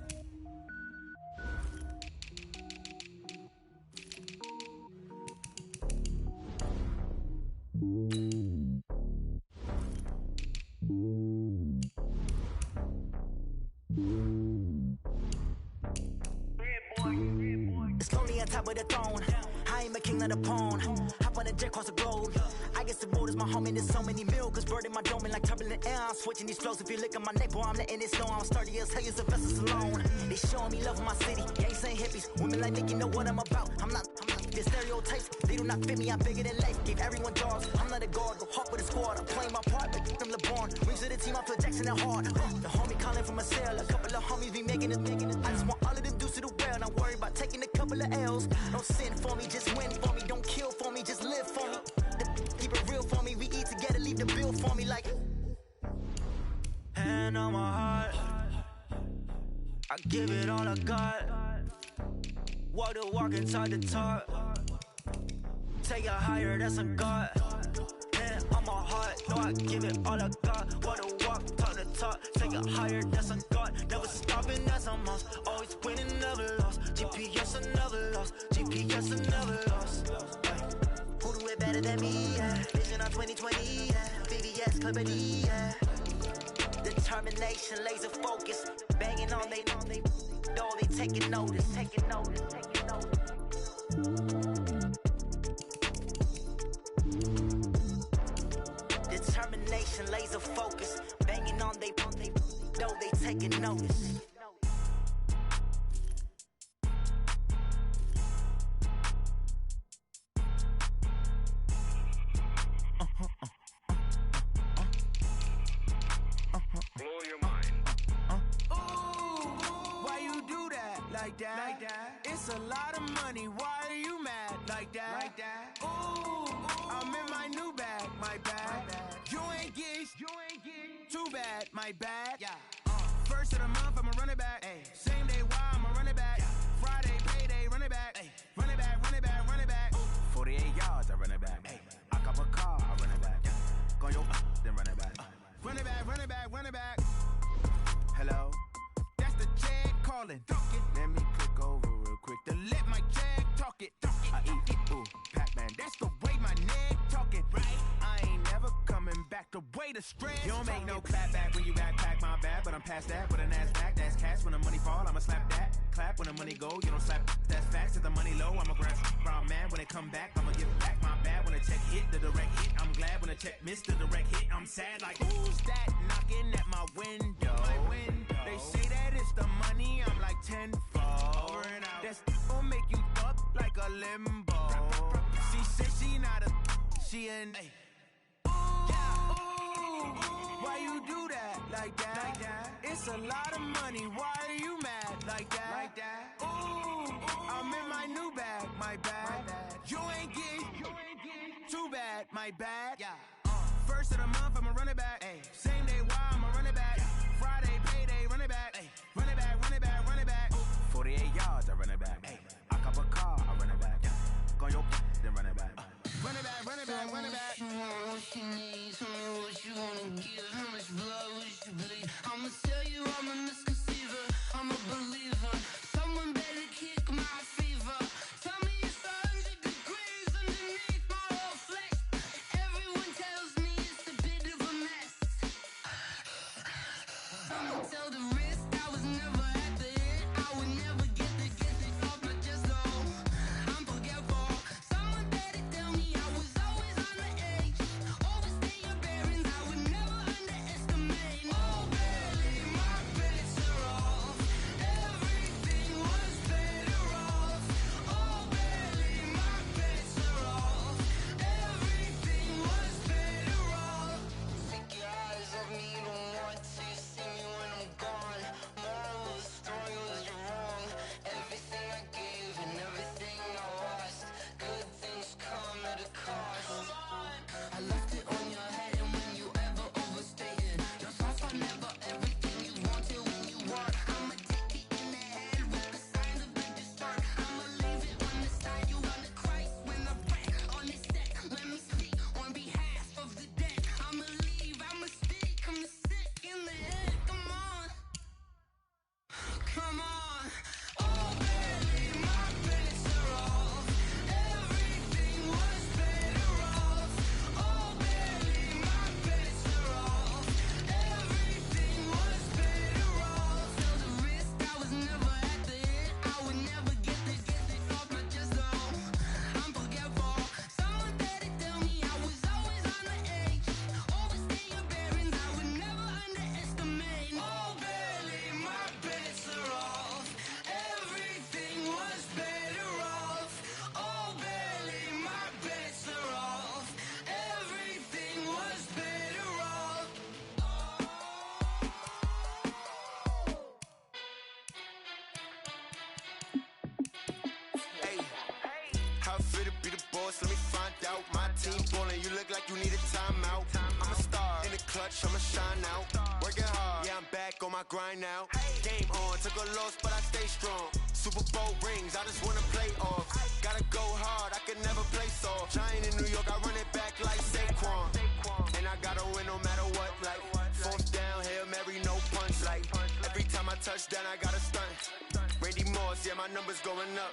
It's lonely on top of the throne. I am a king of the pawn. Hop on a jet across the globe. I guess the road is my home and there's so many milk. Bird in my dome and like turbulent air. I'm switching these flows. If you look at my neck, boy, I'm letting it slow. I'm sturdy as hell, use the vessels alone. They showing me love in my city. Gangs ain't hippies. Women like Nick, you know what I'm about. I'm not the stereotypes. They do not fit me. I'm bigger than life. Give everyone jobs. I'm not a guard. Go hard with the squad. I'm playing my part, but I'm LeBron. Rings to the team. I feel Jackson and hard. The homie calling from a cell. A couple of homies be making it. I just want all of them dudes to the well. Not worry about taking a couple of L's. Don't sin for me, just win for me. Don't kill for me, just live for me. Keep it real for me. We eat together, leave the bill for me like. Hand on my heart, I give it all I got. Walk the walk and talk the talk. Take it higher, that's a God. Hand on my heart, no, I give it all I got. Walk the walk, talk the talk. Take it higher, that's a God. Never stopping, that's a must. Always winning, never lost. GPS, I never lost. GPS, I never lost. Who do it better than me? Yeah. Vision on 2020, yeah. VVS, Clippity, yeah. Determination, laser focus. Banging on they door, they taking notice. Taking notice, taking notice. Determination, laser focus. Banging on they door, they taking notice. Blow your mind. Why you do that? Like that? It's a lot of money. Why are you mad? Like that? Ooh, I'm in my new bag. My bag. You ain't get too bad. My bad. Yeah. First of the month, I'ma run it back. Ay. Same day, why I'ma run it back. Friday, payday, run it back. Ay. Run it back, run it back, run it back. 48 yards, I run it back. Ay. I cop a car, I run it back. Go yo, then run it back. Run it back, run it back, run it back. Hello? That's the jag calling. Let me click over real quick to let my jag talk it. I eat it, ooh, Pac-Man. That's the way my neck talking. Right? I ain't never coming back. The way the stress. You don't make no clap back when you backpack my bad, but I'm past that with a NASDAQ. That's cash when the money fall. I'ma slap that. Clap when the money go. You don't slap. That's facts. If the money low, I'ma grab brown man when it come back. I'ma give back my bad when the check hit the direct hit. I'm glad when the check missed the direct hit. I'm sad like who's that knocking at my window? They say that it's the money. I'm like tenfold. That's gon' make you fuck like a limbo. She said she not a. She an. Why you do that? Like that? It's a lot of money. Why are you mad? Like that? Ooh, I'm in my new bag. My bad. You ain't get too bad. My bad. Yeah. First of the month, I'ma run it back. Ay. Same day, why I'ma run it back. Friday, payday, run it back. Ay. Run it back, run it back, run it back. 48 yards, I run it back. Ay. I cop a car, I run it back. Go yo, then run it back. Run it back, run it back, run it back. What you want, what you need, tell me what you wanna give. How much blood would you bleed? I'ma tell you I'm a misconceiver, I'm a believer. Someone better kick my fever. Tell me it's 100 degrees underneath my whole flesh. Everyone tells me it's a bit of a mess. boss, let me find out. My team ballin', you look like you need a timeout. I'm a star, in the clutch, I'ma shine out. Working hard, yeah, I'm back on my grind now. Game on, took a loss, but I stay strong. Super Bowl rings, I just wanna play off. Gotta go hard, I can never play soft. Giant in New York, I run it back like Saquon. And I gotta win no matter what, like fourth down, Hail Mary, no punch. Like every time I touch down, I gotta stunt. Randy Moss, yeah, my numbers going up.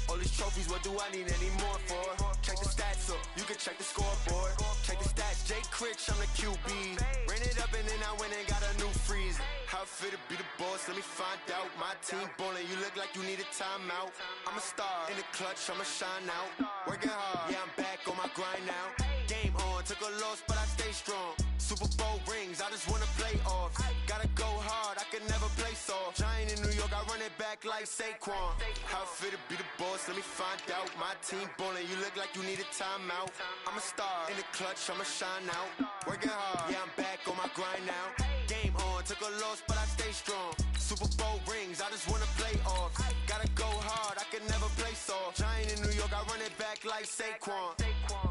All these trophies, what do I need any more for? Check the stats up, you can check the scoreboard. Check the stats, Jay Critch, I'm the QB. Ran it up and then I went and got a new freeze. How fit to be the boss, let me find out. My team ballin', you look like you need a timeout. I'm a star, in the clutch, I'ma shine out. Working hard, yeah, I'm back on my grind now. Game on, took a loss, but I stay strong. Super Bowl rings, I just wanna play off. Gotta go hard, I can never play soft. Giant in New York, I run it back like Saquon. How fit to be the boss, let me find out. My team ballin', you look like you need a timeout. I'm a star, in the clutch, I'ma shine out. Working hard, yeah, I'm back on my grind now. Game on, took a loss, but I stay strong. Super Bowl rings, I just wanna play off. Gotta go hard, I can never play soft. Giant in New York, I run it back like Saquon.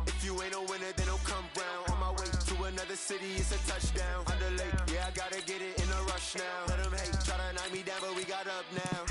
If you ain't a winner, then don't come round. On my way to another city, it's a touchdown. Underlay, yeah, I gotta get it in a rush now. Let them hate, try to knock me down, but we got up now.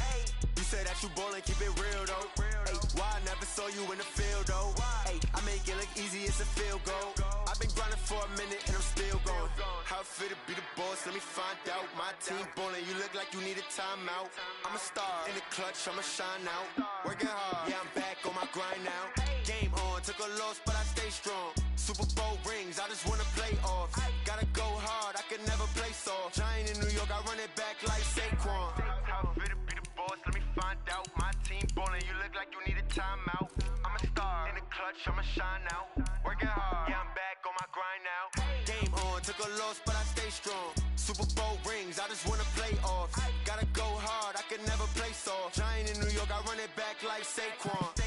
You say that you ballin', keep it real though. Hey, why I never saw you in the field though? Hey, I make it look easy, it's a field goal. I've been grinding for a minute and I'm still going. How fit to be the boss, let me find out. My team ballin', you look like you need a timeout. I'm a star, in the clutch, I'ma shine out. Working hard, yeah, I'm back on my grind now. Game on, took a loss, but I stay strong. Super Bowl rings, I just wanna play off. Gotta go hard, I can never play soft. Giant in New York, I run it back like Saquon. How fit to be the boss, let me find out. My team ballin', you look like you need a timeout. I'm a star, in the clutch, I'ma shine out. Working hard, yeah, I'm back on my grind now. Game on, took a loss, but I stay strong. Super Bowl rings, I just wanna play off. Gotta go hard, I can never play soft. Giant in New York, I run it back like Saquon.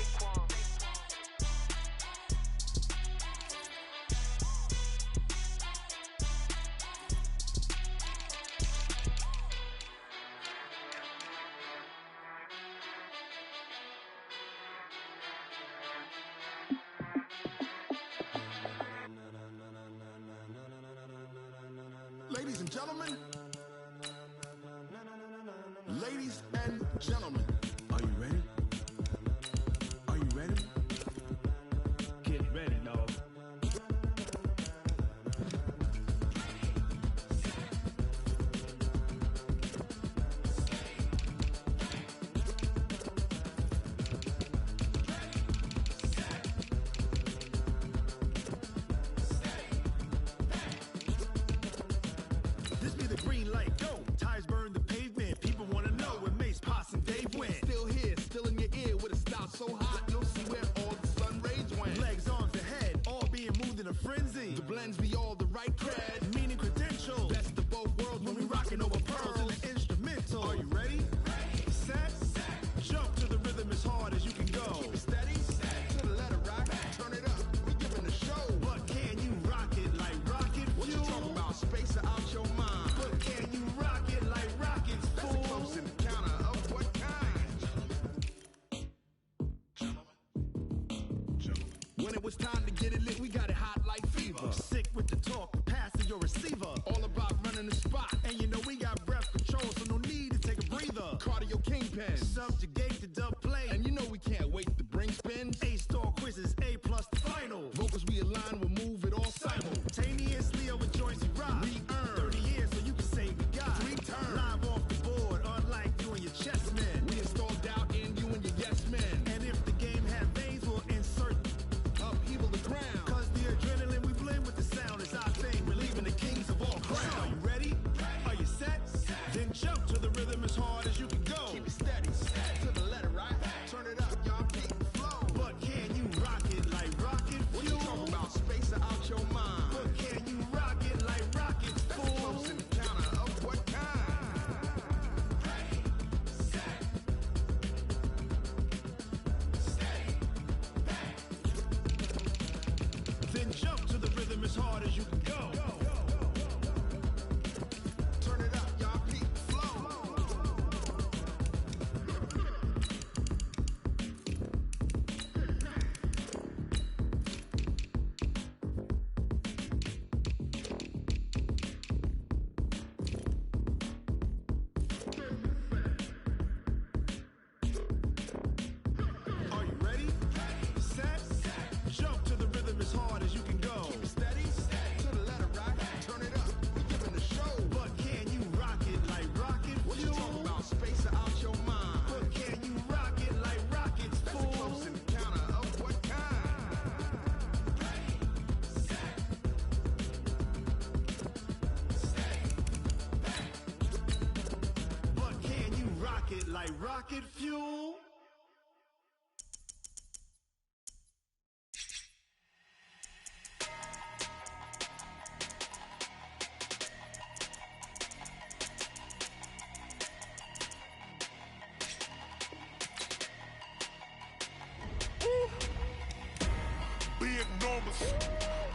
Ladies and gentlemen, ladies and gentlemen, are you ready? Are you ready? Get ready, dog. This be the green light, go. Tires burn the pavement. People wanna know where Mace, Pops, and Dave went. Still here, still in your ear with a style so hot, you'll see where all the sun rays went. Legs, arms, and head, all being moved in a frenzy. The blends be all the right cred, meaning credentials. Best of both worlds when we rockin' over pearls in the instrumental. Are you ready? Set, jump to the rhythm as hard as you can go. Keep it steady, to the letter rock, turn it up. We giving a show. But can you rock it like rocket fuel? What you talking about? Space or out your mind? But can you rock it like rockets, fool? That's a close encounter of what kind? When it was time to get it lit, we got it hot like fever. Sick with the talk, passing your receiver. All about running the spot. And you know we got breath control, so no need to take a breather. Cardio kingpin, subjugate the dub play. And you know we can't wait to bring spins. A-star quizzes, A+ the final. Vocals we align, we'll move it all simultaneously over joints we rock. We earn 30 years, so you can say we got 3 turns. Live off the board, unlike you and your chess men. We install doubt in you and your yes men. And if the game had veins, we'll insert upheaval the ground. Cause the adrenaline we blend with the sound is our thing. Relieving the kings of all crowns. Are you ready? Are you set? Then jump to the rhythm as hard as you can go. Keep it steady, to the left. like rocket fuel. Big numbers,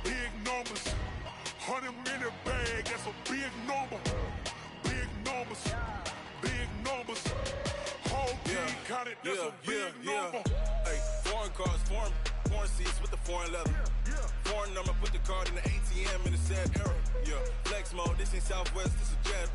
big numbers. 100-minute bag, that's a big number. Big numbers, big numbers. Whole team counted, that's a big number. Hey, foreign cars, foreign seats with the foreign leather. Foreign number, put the card in the ATM in the sad era. Yeah, flex mode, this ain't Southwest, this a jet.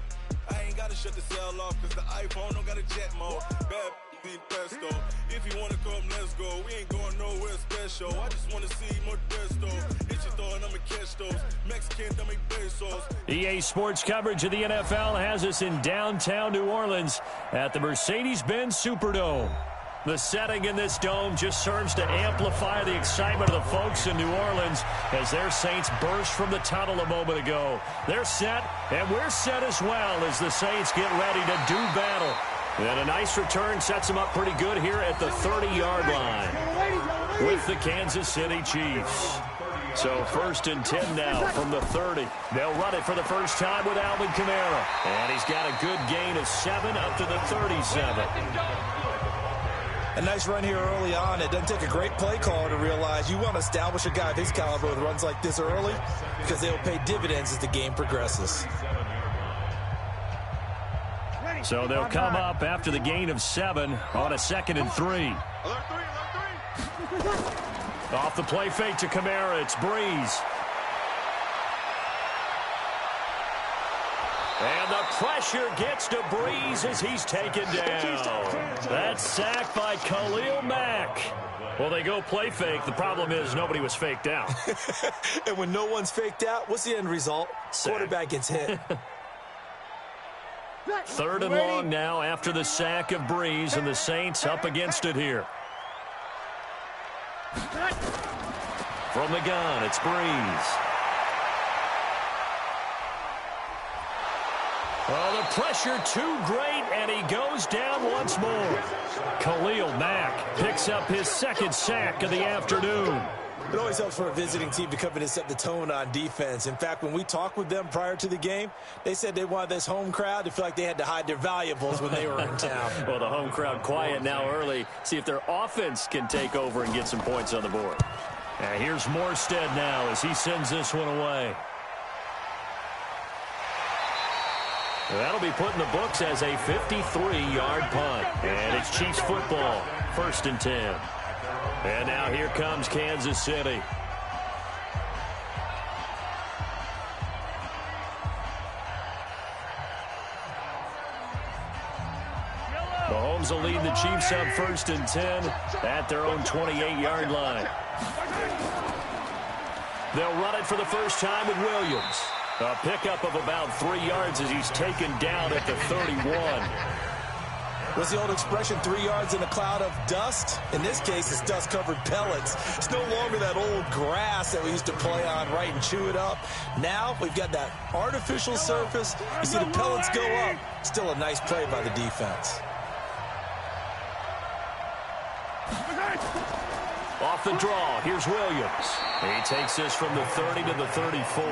I ain't gotta shut the cell off, cause the iPhone don't got a jet mode. Bad need pesto. If you wanna come, let's go. We ain't going nowhere special. I just wanna see more desto. Hit your throw and I'ma catch those. Mexican, don't make pesos. EA Sports coverage of the NFL has us in downtown New Orleans at the Mercedes-Benz Superdome. The setting in this dome just serves to amplify the excitement of the folks in New Orleans as their Saints burst from the tunnel a moment ago. They're set, and we're set as well as the Saints get ready to do battle. And a nice return sets them up pretty good here at the 30-yard line with the Kansas City Chiefs. So 1st and 10 now from the 30. They'll run it for the first time with Alvin Kamara. And he's got a good gain of 7 up to the 37. A nice run here early on. It doesn't take a great play caller to realize you want to establish a guy of his caliber with runs like this early because they will pay dividends as the game progresses. So they'll come up after the gain of 7 on a 2nd and 3. Off the play fake to Kamara, it's Breeze. And the pressure gets to Breeze as he's taken down. That's sacked by Khalil Mack. Well, they go play fake. The problem is nobody was faked out. And when no one's faked out, what's the end result? Quarterback gets hit. 3rd and long now after the sack of Breeze, and the Saints up against it here. From the gun, it's Breeze. Oh, the pressure too great, and he goes down once more. Khalil Mack picks up his 2nd sack of the afternoon. It always helps for a visiting team to come in and set the tone on defense. In fact, when we talked with them prior to the game, they said they wanted this home crowd to feel like they had to hide their valuables when they were in town. Well, the home crowd quiet now early. See if their offense can take over and get some points on the board. And here's Morstead now as he sends this one away. That'll be put in the books as a 53-yard punt. And it's Chiefs football, 1st and 10. And now here comes Kansas City. Mahomes will lead the Chiefs up 1st and 10 at their own 28-yard line. They'll run it for the first time with Williams. A pickup of about 3 yards as he's taken down at the 31. What's the old expression, 3 yards in a cloud of dust? In this case, it's dust-covered pellets. It's no longer that old grass that we used to play on, right, and chew it up. Now we've got that artificial surface. You see the pellets go up. Still a nice play by the defense. Off the draw, here's Williams. He takes this from the 30 to the 34.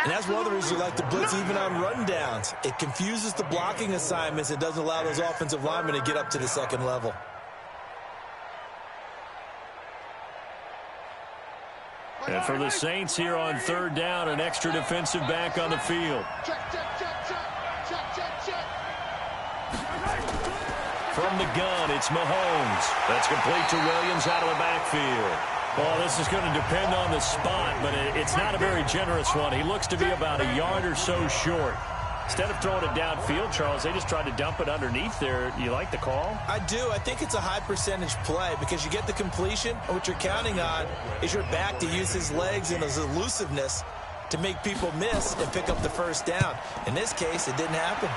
And that's one of the reasons you like to blitz even on rundowns. It confuses the blocking assignments. It doesn't allow those offensive linemen to get up to the 2nd level. And for the Saints here on 3rd down, an extra defensive back on the field. From the gun, it's Mahomes. That's complete to Williams out of the backfield. Well, this is going to depend on the spot, but it's not a very generous one. He looks to be about a yard or so short. Instead of throwing it downfield, Charles, they just tried to dump it underneath there. You like the call? I do. I think it's a high percentage play because you get the completion, and what you're counting on is your back to use his legs and his elusiveness to make people miss and pick up the 1st down. In this case, it didn't happen.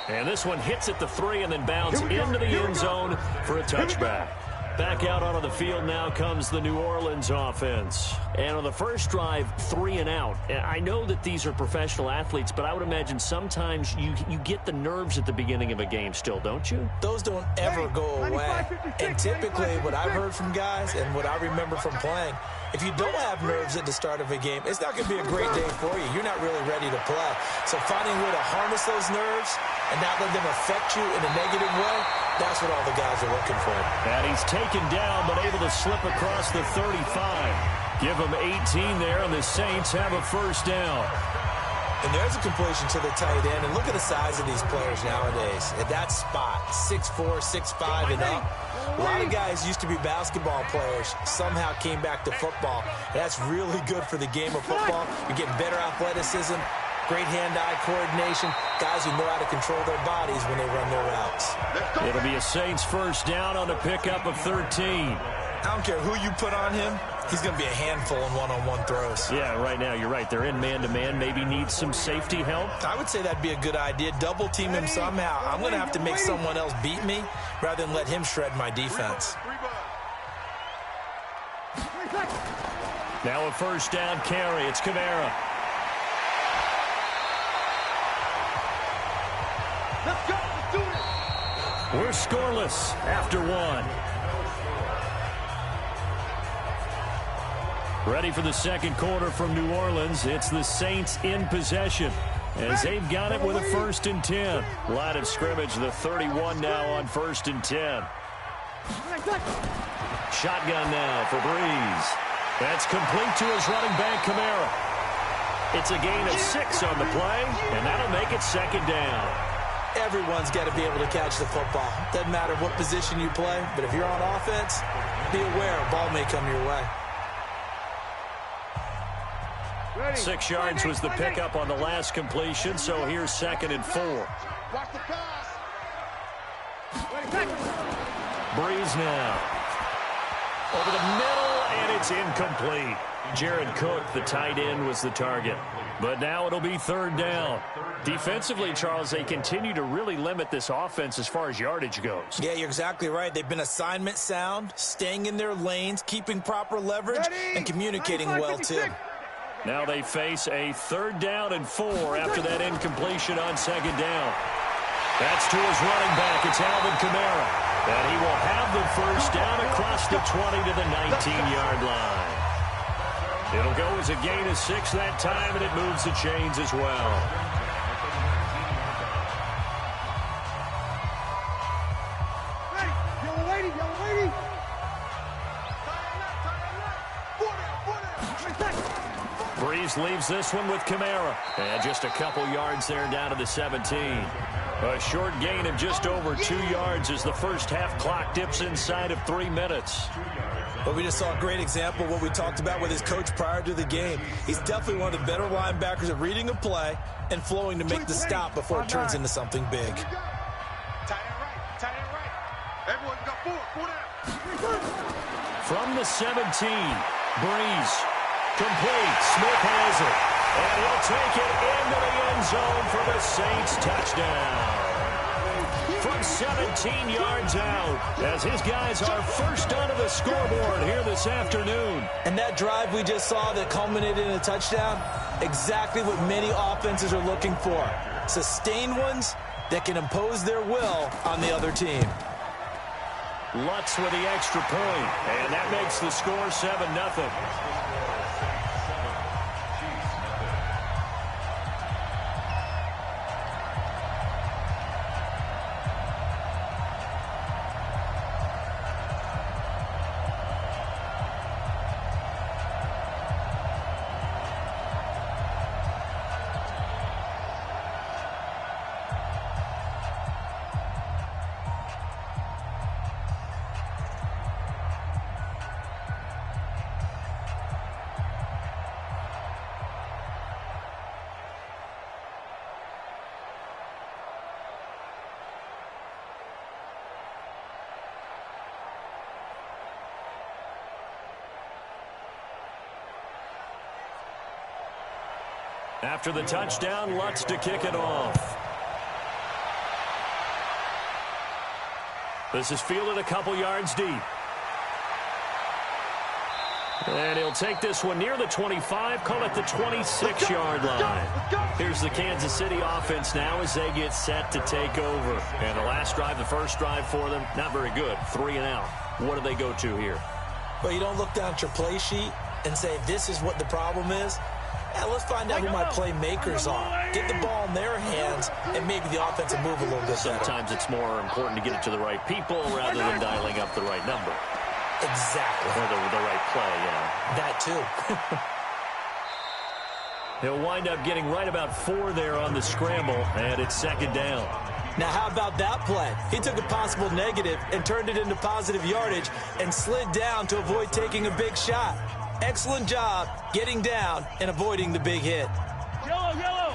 And this one hits at the 3 and then bounces into the end zone for a touchback. Back out onto the field now comes the New Orleans offense. And on the first drive, 3 and out. I know that these are professional athletes, but I would imagine sometimes you get the nerves at the beginning of a game still, don't you? Those don't ever go away. And typically what I've heard from guys and what I remember from playing, if you don't have nerves at the start of a game, it's not going to be a great day for you. You're not really ready to play. So finding a way to harness those nerves and not let them affect you in a negative way, that's what all the guys are looking for. And he's taken down, but able to slip across the 35. Give him 18 there, and the Saints have a first down. And there's a completion to the tight end. And look at the size of these players nowadays. At that spot, 6'4", 6'5", and up. A lot of guys used to be basketball players, somehow came back to football. And that's really good for the game of football. You're getting better athleticism, great hand-eye coordination, guys who know how to control their bodies when they run their routes. It'll be a Saints first down on a pickup of 13. I don't care who you put on him, he's going to be a handful in one-on-one throws. Yeah, right now, you're right. They're in man-to-man, maybe need some safety help. I would say that'd be a good idea. Double team him somehow. I'm going to have to make someone else beat me rather than let him shred my defense. Now a first down carry. It's Kamara. Let's go. Let's do it. We're scoreless after one. Ready for the second quarter from New Orleans. It's the Saints in possession as they've got it with a 1st and 10. Line of scrimmage, the 31 now on 1st and 10. Shotgun now for Breeze. That's complete to his running back, Kamara. It's a gain of 6 on the play, and that'll make it second down. Everyone's got to be able to catch the football. Doesn't matter what position you play, but if you're on offense, be aware a ball may come your way. 6 yards was the pickup on the last completion, so here's 2nd and 4. Watch the pass. Breeze now. Over the middle, and it's incomplete. Jared Cook, the tight end, was the target. But now it'll be 3rd down. Defensively, Charles, they continue to really limit this offense as far as yardage goes. Yeah, you're exactly right. They've been assignment sound, staying in their lanes, keeping proper leverage, and communicating well, too. Now they face a 3rd down and 4 after that incompletion on 2nd down. That's to his running back. It's Alvin Kamara. And he will have the first down across the 20 to the 19-yard line. It'll go as a gain of 6 that time, and it moves the chains as well. Breeze leaves this one with Kamara. And just a couple yards there down to the 17. A short gain of just over 2 yards as the first half clock dips inside of 3 minutes. But we just saw a great example of what we talked about with his coach prior to the game. He's definitely one of the better linebackers at reading a play and flowing to make the stop before it turns into something big. Tight end right. Tight end right. Everyone got 4. 4 down. From the 17, Breeze. Complete. Smith has it. And he'll take it into the end zone for the Saints touchdown. From 17 yards out, as his guys are first onto the scoreboard here this afternoon. And that drive we just saw that culminated in a touchdown, exactly what many offenses are looking for. Sustained ones that can impose their will on the other team. Lutz with the extra point, and that makes the score 7-0. After the touchdown, Lutz to kick it off. This is fielded a couple yards deep. And he'll take this one near the 25, call it the 26-yard line. Here's the Kansas City offense now as they get set to take over. And the last drive, the first drive for them, not very good. 3 and out. What do they go to here? Well, you don't look down at your play sheet and say, this is what the problem is. Yeah, let's find out who my playmakers are. Get the ball in their hands, and maybe the offense will move a little bit better. Sometimes it's more important to get it to the right people rather than dialing up the right number. Exactly. Or the right play, yeah. That too. He'll wind up getting right about 4 there on the scramble, and it's second down. Now, how about that play? He took a possible negative and turned it into positive yardage and slid down to avoid taking a big shot. Excellent job getting down and avoiding the big hit. Yellow, yellow.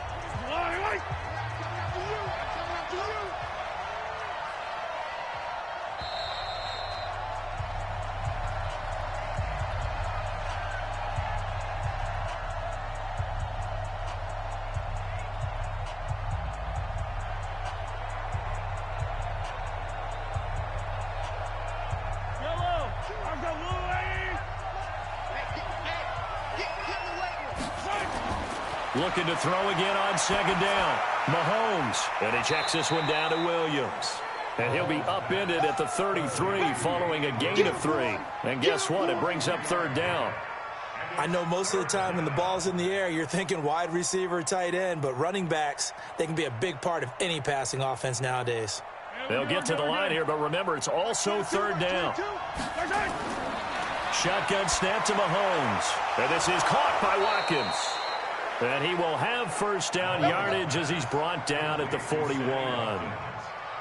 Looking to throw again on second down. Mahomes. And he checks this one down to Williams. And he'll be upended at the 33 following a gain of 3. And guess what? It brings up third down. I know most of the time when the ball's in the air, you're thinking wide receiver, tight end, but running backs, they can be a big part of any passing offense nowadays. They'll get to the line here, but remember, it's also third down. Shotgun snap to Mahomes. And this is caught by Watkins. And he will have first down yardage as he's brought down at the 41.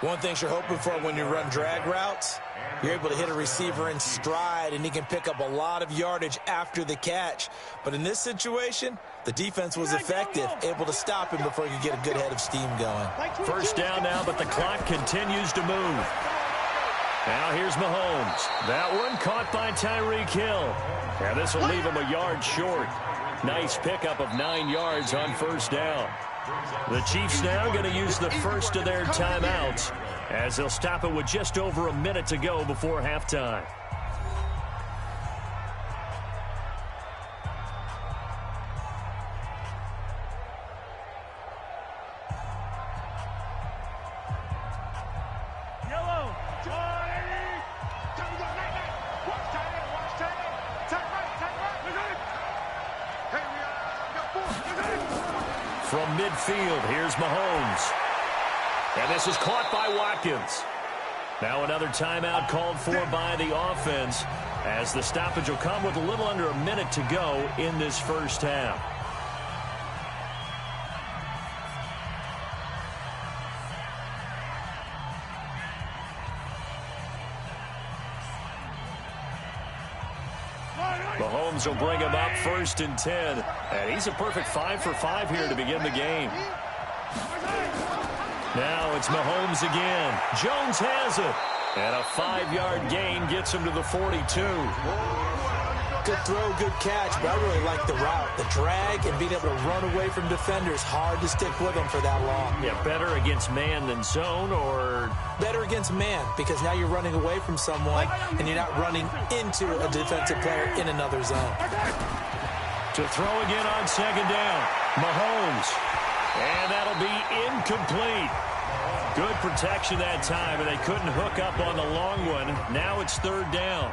One thing you're hoping for when you run drag routes, you're able to hit a receiver in stride, and he can pick up a lot of yardage after the catch. But in this situation, the defense was effective, able to stop him before he could get a good head of steam going. First down now, but the clock continues to move. Now here's Mahomes. That one caught by Tyreek Hill. And this will leave him a yard short. Nice pickup of 9 yards on first down. The Chiefs now going to use the first of their timeouts as they'll stop it with just over a minute to go before halftime. From midfield, here's Mahomes. And this is caught by Watkins. Now another timeout called for by the offense as the stoppage will come with a little under a minute to go in this first half. Mahomes will bring him up first and 10. And he's a perfect 5 for 5 here to begin the game. Now it's Mahomes again. Jones has it. And a 5-yard gain gets him to the 42. Good throw, good catch, but I really like the route. The drag and being able to run away from defenders. Hard to stick with them for that long. Yeah, better against man than zone, or? Better against man, because now you're running away from someone and you're not running into a defensive player in another zone. To throw again on second down. Mahomes. And that'll be incomplete. Good protection that time, and they couldn't hook up on the long one. Now it's third down.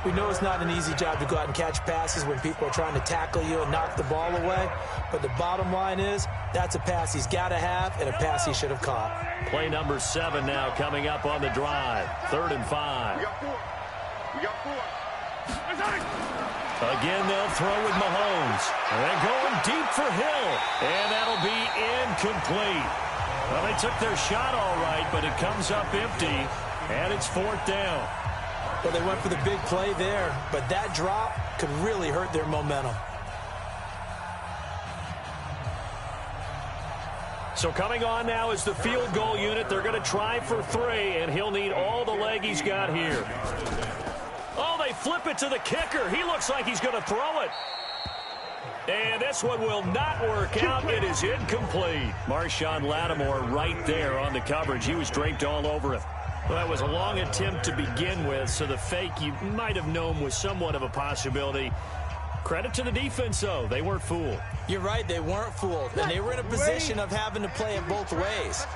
We know it's not an easy job to go out and catch passes when people are trying to tackle you and knock the ball away. But the bottom line is, that's a pass he's got to have and a pass he should have caught. Play number 7 now coming up on the drive. 3rd and 5. Again, they'll throw with Mahomes. And they're going deep for Hill. And that'll be incomplete. Well, they took their shot all right, but it comes up empty. And it's 4th down. Well, they went for the big play there, but that drop could really hurt their momentum. So coming on now is the field goal unit. They're going to try for 3, and he'll need all the leg he's got here. Oh, they flip it to the kicker. He looks like he's going to throw it. And this one will not work out. It is incomplete. Marshawn Lattimore right there on the coverage. He was draped all over it. Well, that was a long attempt to begin with, so the fake you might have known was somewhat of a possibility. Credit to the defense, though. They weren't fooled. You're right, they weren't fooled. And they were in a position of having to play it both ways.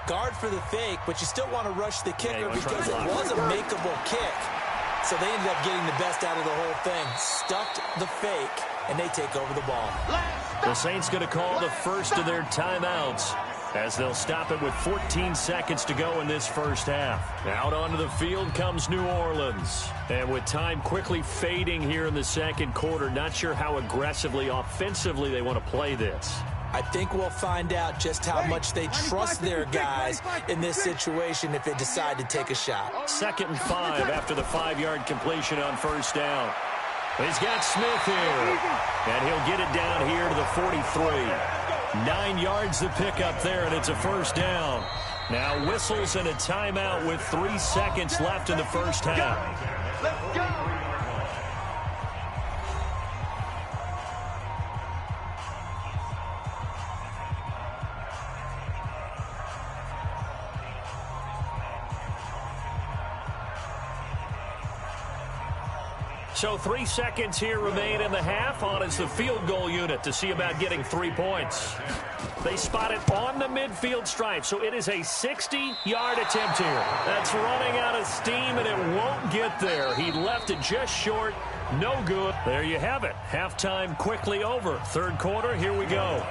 Guard for the fake, but you still want to rush the kicker because it was a makeable kick. So they ended up getting the best out of the whole thing. Stuffed the fake, and they take over the ball. The Saints going to call the first of their timeouts as they'll stop it with 14 seconds to go in this first half. Out onto the field comes New Orleans. And with time quickly fading here in the second quarter, not sure how aggressively, offensively they want to play this. I think we'll find out just how much they trust their guys in this situation if they decide to take a shot. 2nd and 5 after the 5-yard completion on first down. He's got Smith here, and he'll get it down here to the 43. 9 yards to pick up there, and it's a first down. Now whistles and a timeout with 3 seconds left in the first half. Let's go. So 3 seconds here remain in the half. On is the field goal unit to see about getting 3 points. They spot it on the midfield stripe, so it is a 60-yard attempt here. That's running out of steam, and it won't get there. He left it just short. No good. There you have it. Halftime quickly over. Third quarter, here we go.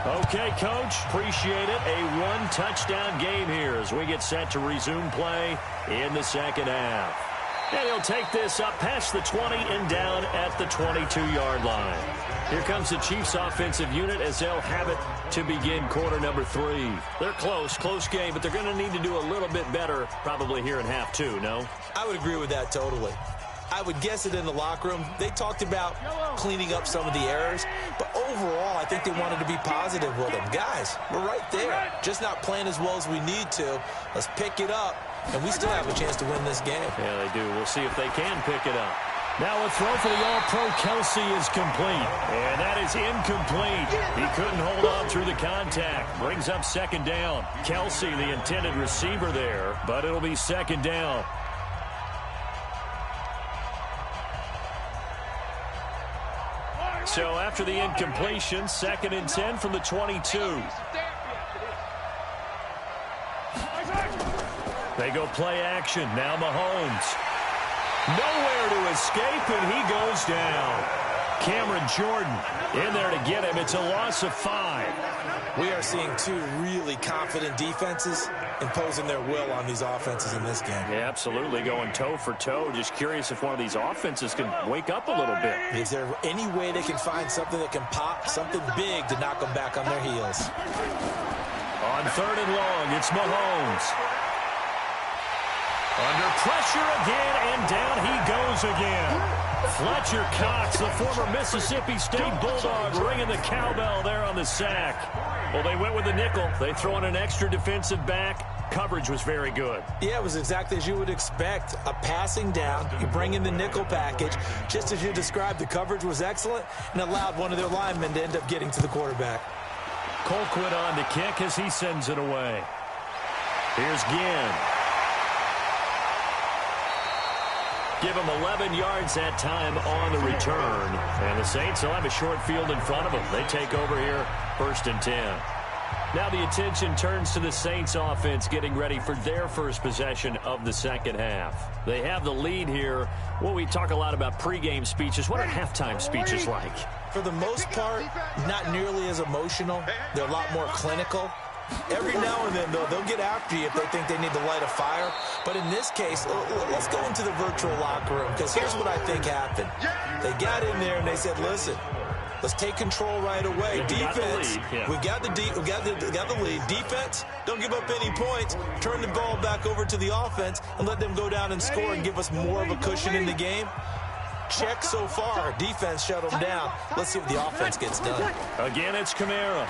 Okay, Coach, appreciate it. A 1-touchdown game here as we get set to resume play in the second half. And he'll take this up past the 20 and down at the 22-yard line. Here comes the Chiefs offensive unit as they'll have it to begin quarter number 3. They're close game, but they're going to need to do a little bit better probably here in half 2, no? I would agree with that totally. I would guess it in the locker room. They talked about cleaning up some of the errors, but overall, I think they wanted to be positive with them. Guys, we're right there. Just not playing as well as we need to. Let's pick it up, and we still have a chance to win this game. Yeah, they do. We'll see if they can pick it up. Now a throw for the All-Pro Kelsey is complete, and that is incomplete. He couldn't hold on through the contact. Brings up second down. Kelsey, the intended receiver there, but it'll be second down. So after the incompletion, 2nd and 10 from the 22. They go play action. Now Mahomes. Nowhere to escape, and he goes down. Cameron Jordan in there to get him. It's a loss of 5. We are seeing 2 really confident defenses imposing their will on these offenses in this game. Yeah, absolutely, going toe for toe. Just curious if one of these offenses can wake up a little bit. Is there any way they can find something that can pop, something big to knock them back on their heels? On 3rd and long, it's Mahomes. Under pressure again, and down he goes again. Fletcher Cox, the former Mississippi State Bulldog, ringing the cowbell there on the sack. Well, they went with the nickel. They throw in an extra defensive back. Coverage was very good. Yeah, it was exactly as you would expect. A passing down, you bring in the nickel package. Just as you described, the coverage was excellent and allowed one of their linemen to end up getting to the quarterback. Colquitt on the kick as he sends it away. Here's Ginn. Give him 11 yards that time on the return. And the Saints will have a short field in front of them. They take over here, 1st and 10. Now the attention turns to the Saints offense getting ready for their first possession of the second half. They have the lead here. Well, we talk a lot about pregame speeches. What are halftime speeches like? For the most part, not nearly as emotional. They're a lot more clinical. Every now and then, though, they'll get after you if they think they need to light a fire. But in this case, let's go into the virtual locker room, because here's what I think happened. They got in there and they said, listen, let's take control right away. Defense, we got the lead. Defense, don't give up any points. Turn the ball back over to the offense and let them go down and score and give us more of a cushion in the game. Check so far. Defense shut them down. Let's see what the offense gets done. Again, it's Kamara.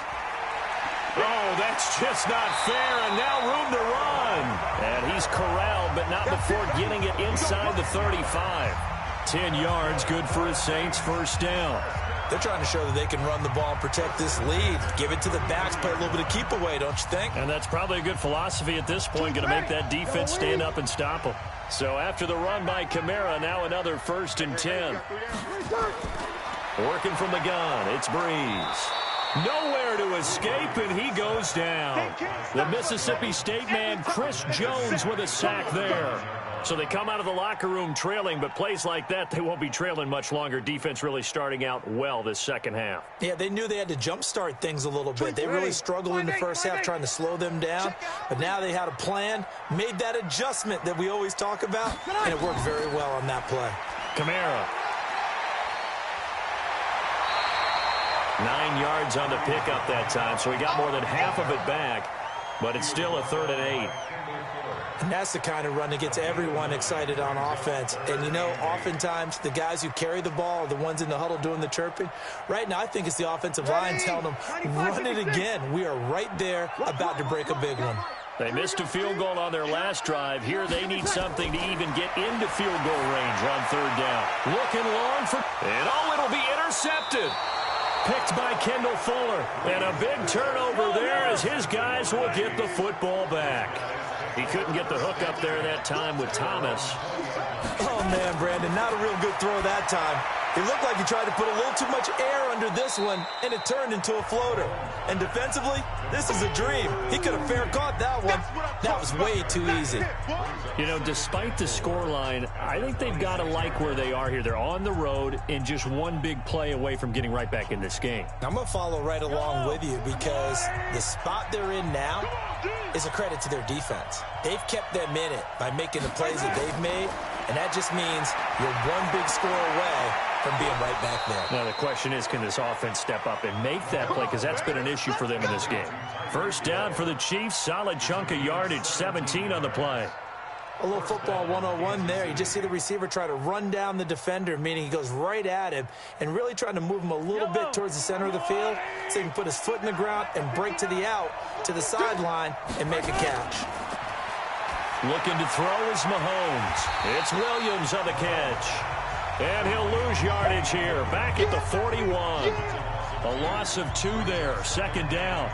Oh, that's just not fair, and now room to run. And he's corralled, but not before getting it inside the 35. 10 yards, good for his Saints, first down. They're trying to show that they can run the ball and protect this lead. Give it to the backs, play a little bit of keep away, don't you think? And that's probably a good philosophy at this point, going to make that defense stand up and stop them. So after the run by Kamara, now another 1st and 10. Working from the gun, it's Breeze. Nowhere to escape, and he goes down. The Mississippi State man, Chris Jones, with a sack there. So they come out of the locker room trailing, but plays like that, they won't be trailing much longer. Defense really starting out well this second half. Yeah, they knew they had to jumpstart things a little bit. They really struggled in the first half trying to slow them down, but now they had a plan, made that adjustment that we always talk about, and it worked very well on that play. Kamara. 9 yards on the pickup that time, so he got more than half of it back, but it's still a 3rd and 8. And that's the kind of run that gets everyone excited on offense. And, you know, oftentimes the guys who carry the ball are the ones in the huddle doing the chirping. Right now, I think it's the offensive line telling them, run it again. We are right there about to break a big one. They missed a field goal on their last drive. Here they need something to even get into field goal range on 3rd down. Looking long for, and it'll be intercepted. Picked by Kendall Fuller. And a big turnover there as his guys will get the football back. He couldn't get the hook up there that time with Thomas. Oh, man, Brandon, not a real good throw that time. It looked like he tried to put a little too much air under this one, and it turned into a floater. And defensively, this is a dream. He could have fair caught that one. That was way too easy. You know, despite the scoreline, I think they've got to like where they are here. They're on the road and just one big play away from getting right back in this game. I'm going to follow right along with you because the spot they're in now is a credit to their defense. They've kept them in it by making the plays that they've made, and that just means you're one big score away from being right back there. Now, the question is, can this offense step up and make that play? Because that's been an issue for them in this game. 1st down for the Chiefs. Solid chunk of yardage, 17 on the play. A little football 101 there. You just see the receiver try to run down the defender, meaning he goes right at him and really trying to move him a little bit towards the center of the field so he can put his foot in the ground and break to the out, to the sideline, and make a catch. Looking to throw is Mahomes. It's Williams on the catch. And he'll lose yardage here. Back at the 41. A loss of 2 there. 2nd down.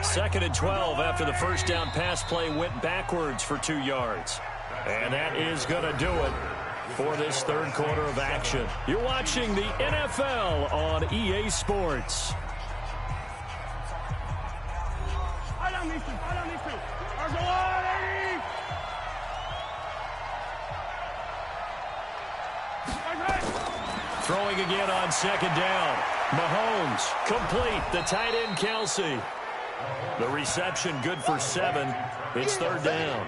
Second and 12 after the 1st down pass play went backwards for 2 yards. And that is going to do it for this 3rd quarter of action. You're watching the NFL on EA Sports. Throwing again on 2nd down. Mahomes complete. The tight end Kelsey. The reception good for 7. It's 3rd down.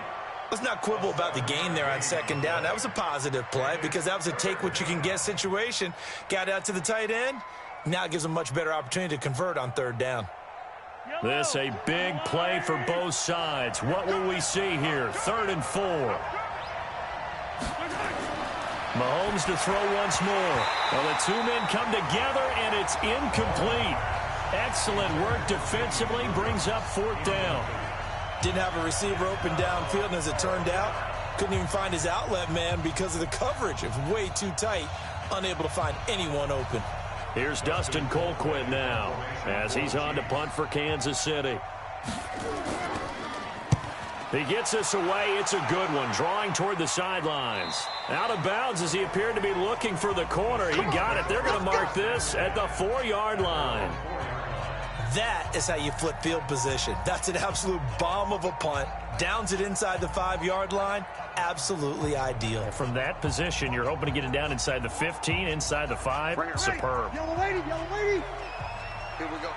Let's not quibble about the gain there on 2nd down. That was a positive play because that was a take-what-you-can-get situation. Got out to the tight end. Now it gives them a much better opportunity to convert on 3rd down. This a big play for both sides. What will we see here? 3rd and 4. Mahomes to throw once more. Well, the 2 men come together, and it's incomplete. Excellent work defensively. Brings up 4th down. Didn't have a receiver open downfield, and as it turned out, couldn't even find his outlet man because of the coverage. It was way too tight, unable to find anyone open. Here's Dustin Colquitt now as he's on to punt for Kansas City. He gets this away. It's a good one. Drawing toward the sidelines. Out of bounds as he appeared to be looking for the corner. He got it. They're going to mark this at the 4-yard line. That is how you flip field position. That's an absolute bomb of a punt. Downs it inside the 5-yard line. Absolutely ideal. From that position, you're hoping to get it down inside the 15, inside the 5. Superb. Yellow lady, yellow lady. Here we go.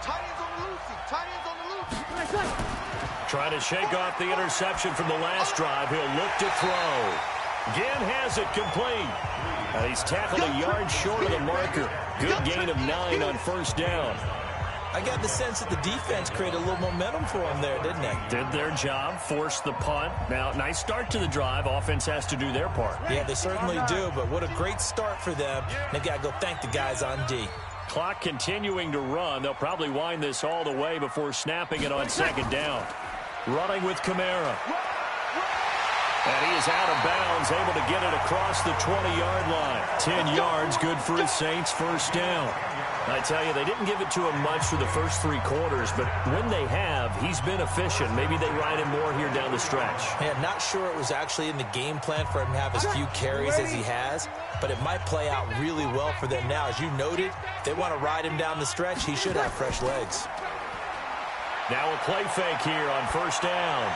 Tight ends on the loose. Tight ends on the loose. Trying to shake off the interception from the last drive. He'll look to throw. Again has it complete. And he's tackled a yard short of the marker. Good gain of 9 on 1st down. I got the sense that the defense created a little momentum for them there, didn't they? Did their job, forced the punt. Now, nice start to the drive. Offense has to do their part. Yeah, they certainly do, but what a great start for them. They got to go thank the guys on D. Clock continuing to run. They'll probably wind this all the way before snapping it on 2nd down. Running with Kamara. And he is out of bounds, able to get it across the 20-yard line. 10 yards, good for his Saints, first down. I tell you, they didn't give it to him much for the first 3 quarters, but when they have, he's been efficient. Maybe they ride him more here down the stretch. Yeah, not sure it was actually in the game plan for him to have as few carries as he has, but it might play out really well for them now. As you noted, if they want to ride him down the stretch, he should have fresh legs. Now a play fake here on first down.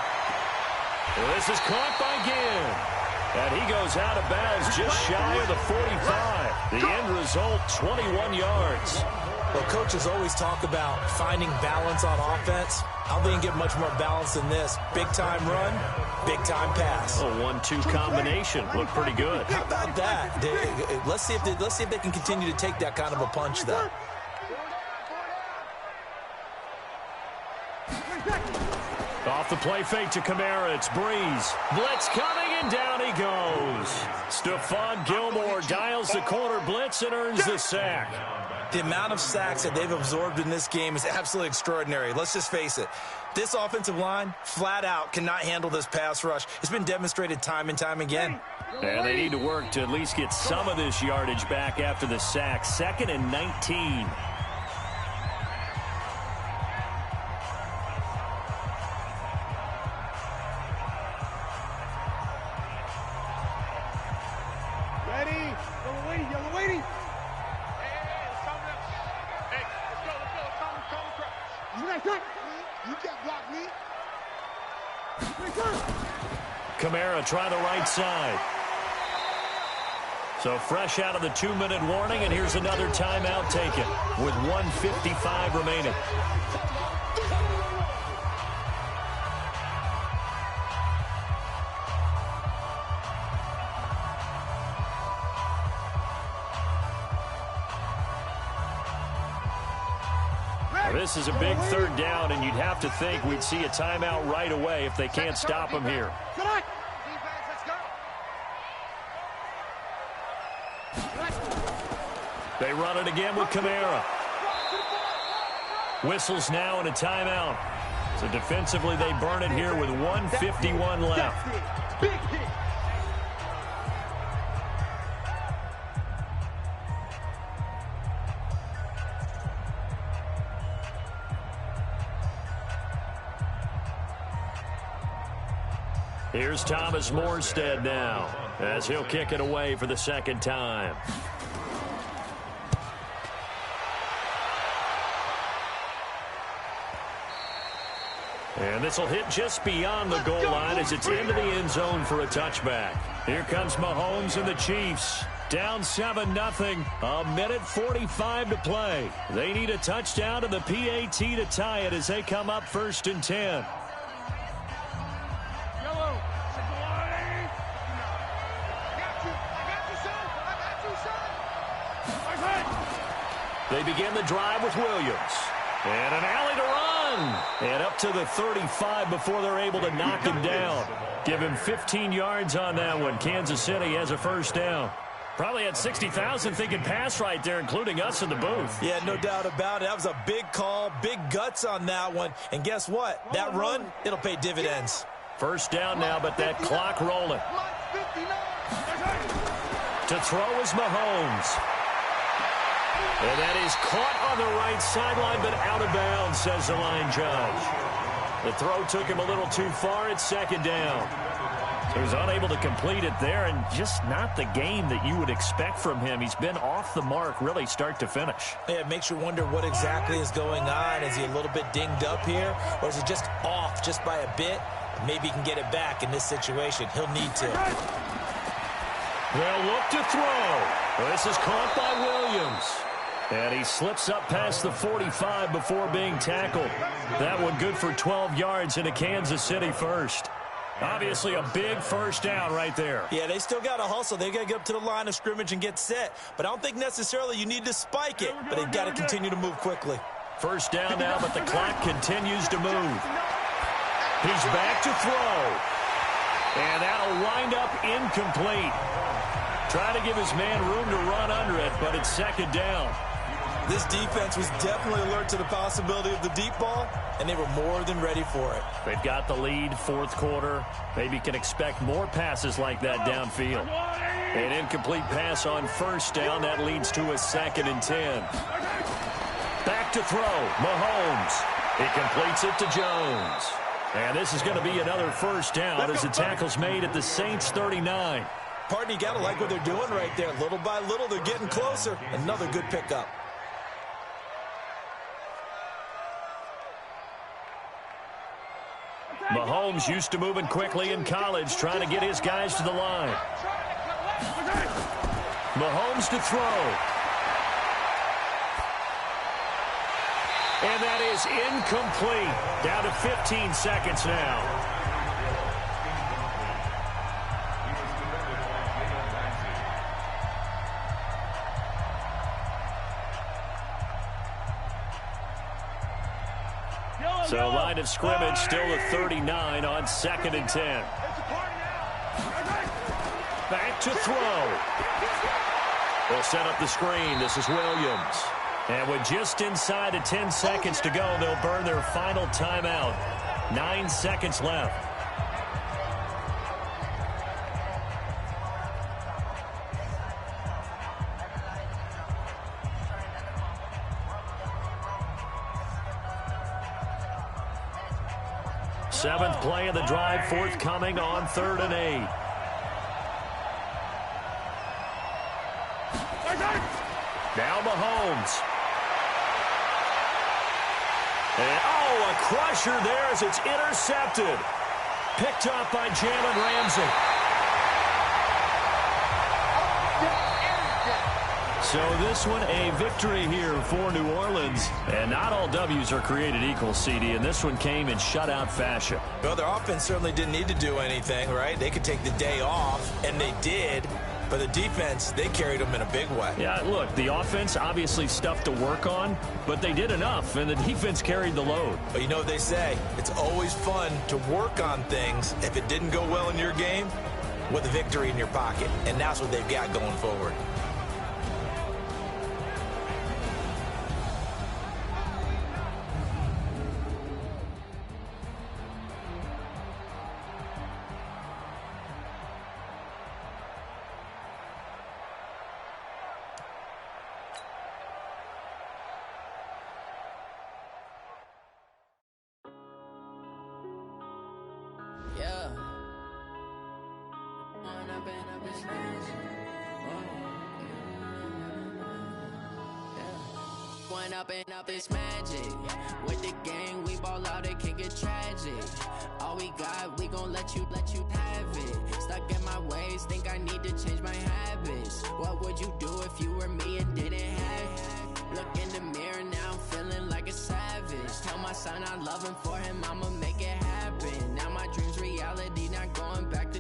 Well, this is caught by Ginn. And he goes out of bounds just shy of the 45. The end result, 21 yards. Well, coaches always talk about finding balance on offense. I don't think you can get much more balance than this. Big-time run, big-time pass. A 1-2 combination. Looked pretty good. How about that? Let's see if they can continue to take that kind of a punch, though. Off the play fake to Kamara, it's Breeze. Blitz coming, and down he goes. Stephon Gilmore dials the corner blitz and earns the sack. The amount of sacks that they've absorbed in this game is absolutely extraordinary. Let's just face it. This offensive line, flat out, cannot handle this pass rush. It's been demonstrated time and time again. And they need to work to at least get some of this yardage back after the sack. 2nd and 19. Kamara trying the right side. So fresh out of the 2-minute warning, and here's another timeout taken with 1:55 remaining. This is a big 3rd down, and you'd have to think we'd see a timeout right away if they can't stop him here. They run it again with Kamara. Whistles now and a timeout. So defensively they burn it here with 1:51 left. Here's Thomas Morstead now, as he'll kick it away for the 2nd time. And this will hit just beyond the goal line as it's into the end zone for a touchback. Here comes Mahomes and the Chiefs. Down 7-0. 1:45 to play. They need a touchdown and the PAT to tie it as they come up 1st and 10. They begin the drive with Williams. And an alley to run. And up to the 35 before they're able to knock him down. Give him 15 yards on that one. Kansas City has a 1st down. Probably had 60,000 thinking pass right there, including us in the booth. Yeah, no doubt about it. That was a big call, big guts on that one. And guess what? That run, it'll pay dividends. 1st down now, but that clock rolling. To throw is Mahomes. And that is caught on the right sideline, but out of bounds, says the line judge. The throw took him a little too far. It's 2nd down. So he's unable to complete it there, and just not the game that you would expect from him. He's been off the mark, really, start to finish. Yeah, it makes you wonder what exactly is going on. Is he a little bit dinged up here, or is he just off just by a bit? Maybe he can get it back in this situation. He'll need to. They'll look to throw. This is caught by Williams. And he slips up past the 45 before being tackled. That one good for 12 yards into Kansas City 1st. Obviously a big 1st down right there. Yeah, they still got to hustle. They got to get up to the line of scrimmage and get set. But I don't think necessarily you need to spike it. But they've got to continue to move quickly. 1st down now, but the clock continues to move. He's back to throw. And that'll wind up incomplete. Try to give his man room to run under it, but it's 2nd down. This defense was definitely alert to the possibility of the deep ball, and they were more than ready for it. They've got the lead, fourth quarter. Maybe can expect more passes like that downfield. An incomplete pass on first down. That leads to a 2nd and 10. Back to throw. Mahomes. He completes it to Jones. And this is going to be another first down as the tackle's made at the Saints 39. Pardon, you got to like what they're doing right there. Little by little, they're getting closer. Another good pickup. Mahomes used to moving quickly in college, trying to get his guys to the line. Mahomes to throw. And that is incomplete. Down to 15 seconds now. So line of scrimmage still at 39 on 2nd and 10. Back to throw. They'll set up the screen. This is Williams. And with just inside of 10 seconds to go, they'll burn their final timeout. 9 seconds left. Seventh play of the drive, forthcoming on 3rd and 8. Now Mahomes. And, a crusher there as it's intercepted. Picked up by Jalen Ramsey. So this one, a victory here for New Orleans. And not all W's are created equal, CD, and this one came in shutout fashion. Well, their offense certainly didn't need to do anything, right? They could take the day off, and they did. But the defense, they carried them in a big way. Yeah, look, the offense, obviously stuff to work on, but they did enough, and the defense carried the load. But you know what they say, it's always fun to work on things if it didn't go well in your game with a victory in your pocket, and that's what they've got going forward. Up is magic. With the gang, we ball out, it can get tragic. All we got, we gon' let you have it. Stuck in my ways, think I need to change my habits. What would you do if you were me and didn't have it? Look in the mirror, now I'm feeling like a savage. Tell my son I love him, for him I'ma make it happen. Now my dream's reality, not going back to.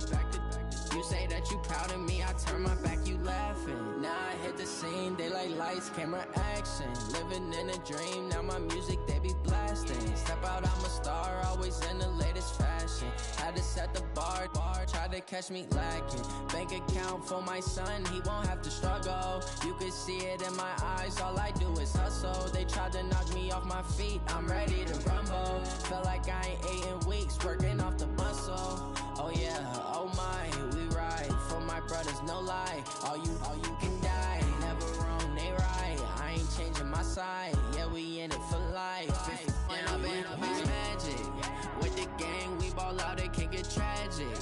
You say that you proud of me, I turn my back, you laughing. Now I hit the scene, they like lights, camera, action. Living in a dream, now my music, they be blasting. Step out, I'm a star, always in the latest fashion. Had to set the bar, try to catch me lacking. Bank account for my son, he won't have to struggle. You can see it in my eyes, all I do is hustle. They tried to knock me off my feet, I'm ready to rumble. Felt like I ain't ate in weeks, working off the muscle. Oh yeah, oh my, we ride for my brothers, no lie. All you can die, never wrong, they right. I ain't changing my side, yeah, we in it for life. And I've been magic. With the gang, we ball out, it can get tragic.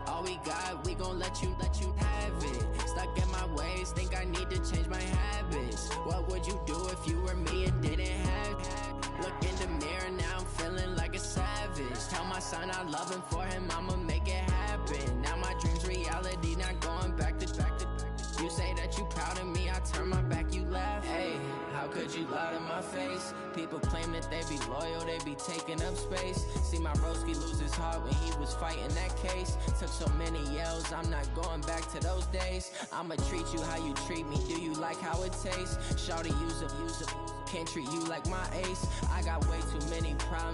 All we got, we gon' let you have it. Stuck in my ways, think I need to change my habits. What would you do if you were me and didn't have it? Look in the mirror, now I'm feeling like a savage. Tell my son I love him, for him I'ma make it happen. Now my dream's reality, not going back to. You say that you proud of me, I turn my back, you laugh. Hey, how could you lie to my face? People claim that they be loyal, they be taking up space. See my broski lose his heart when he was fighting that case. Took so many yells, I'm not going back to those days. I'ma treat you how you treat me, do you like how it tastes? Shawty, use a can't treat you like my ace. I got way too many problems.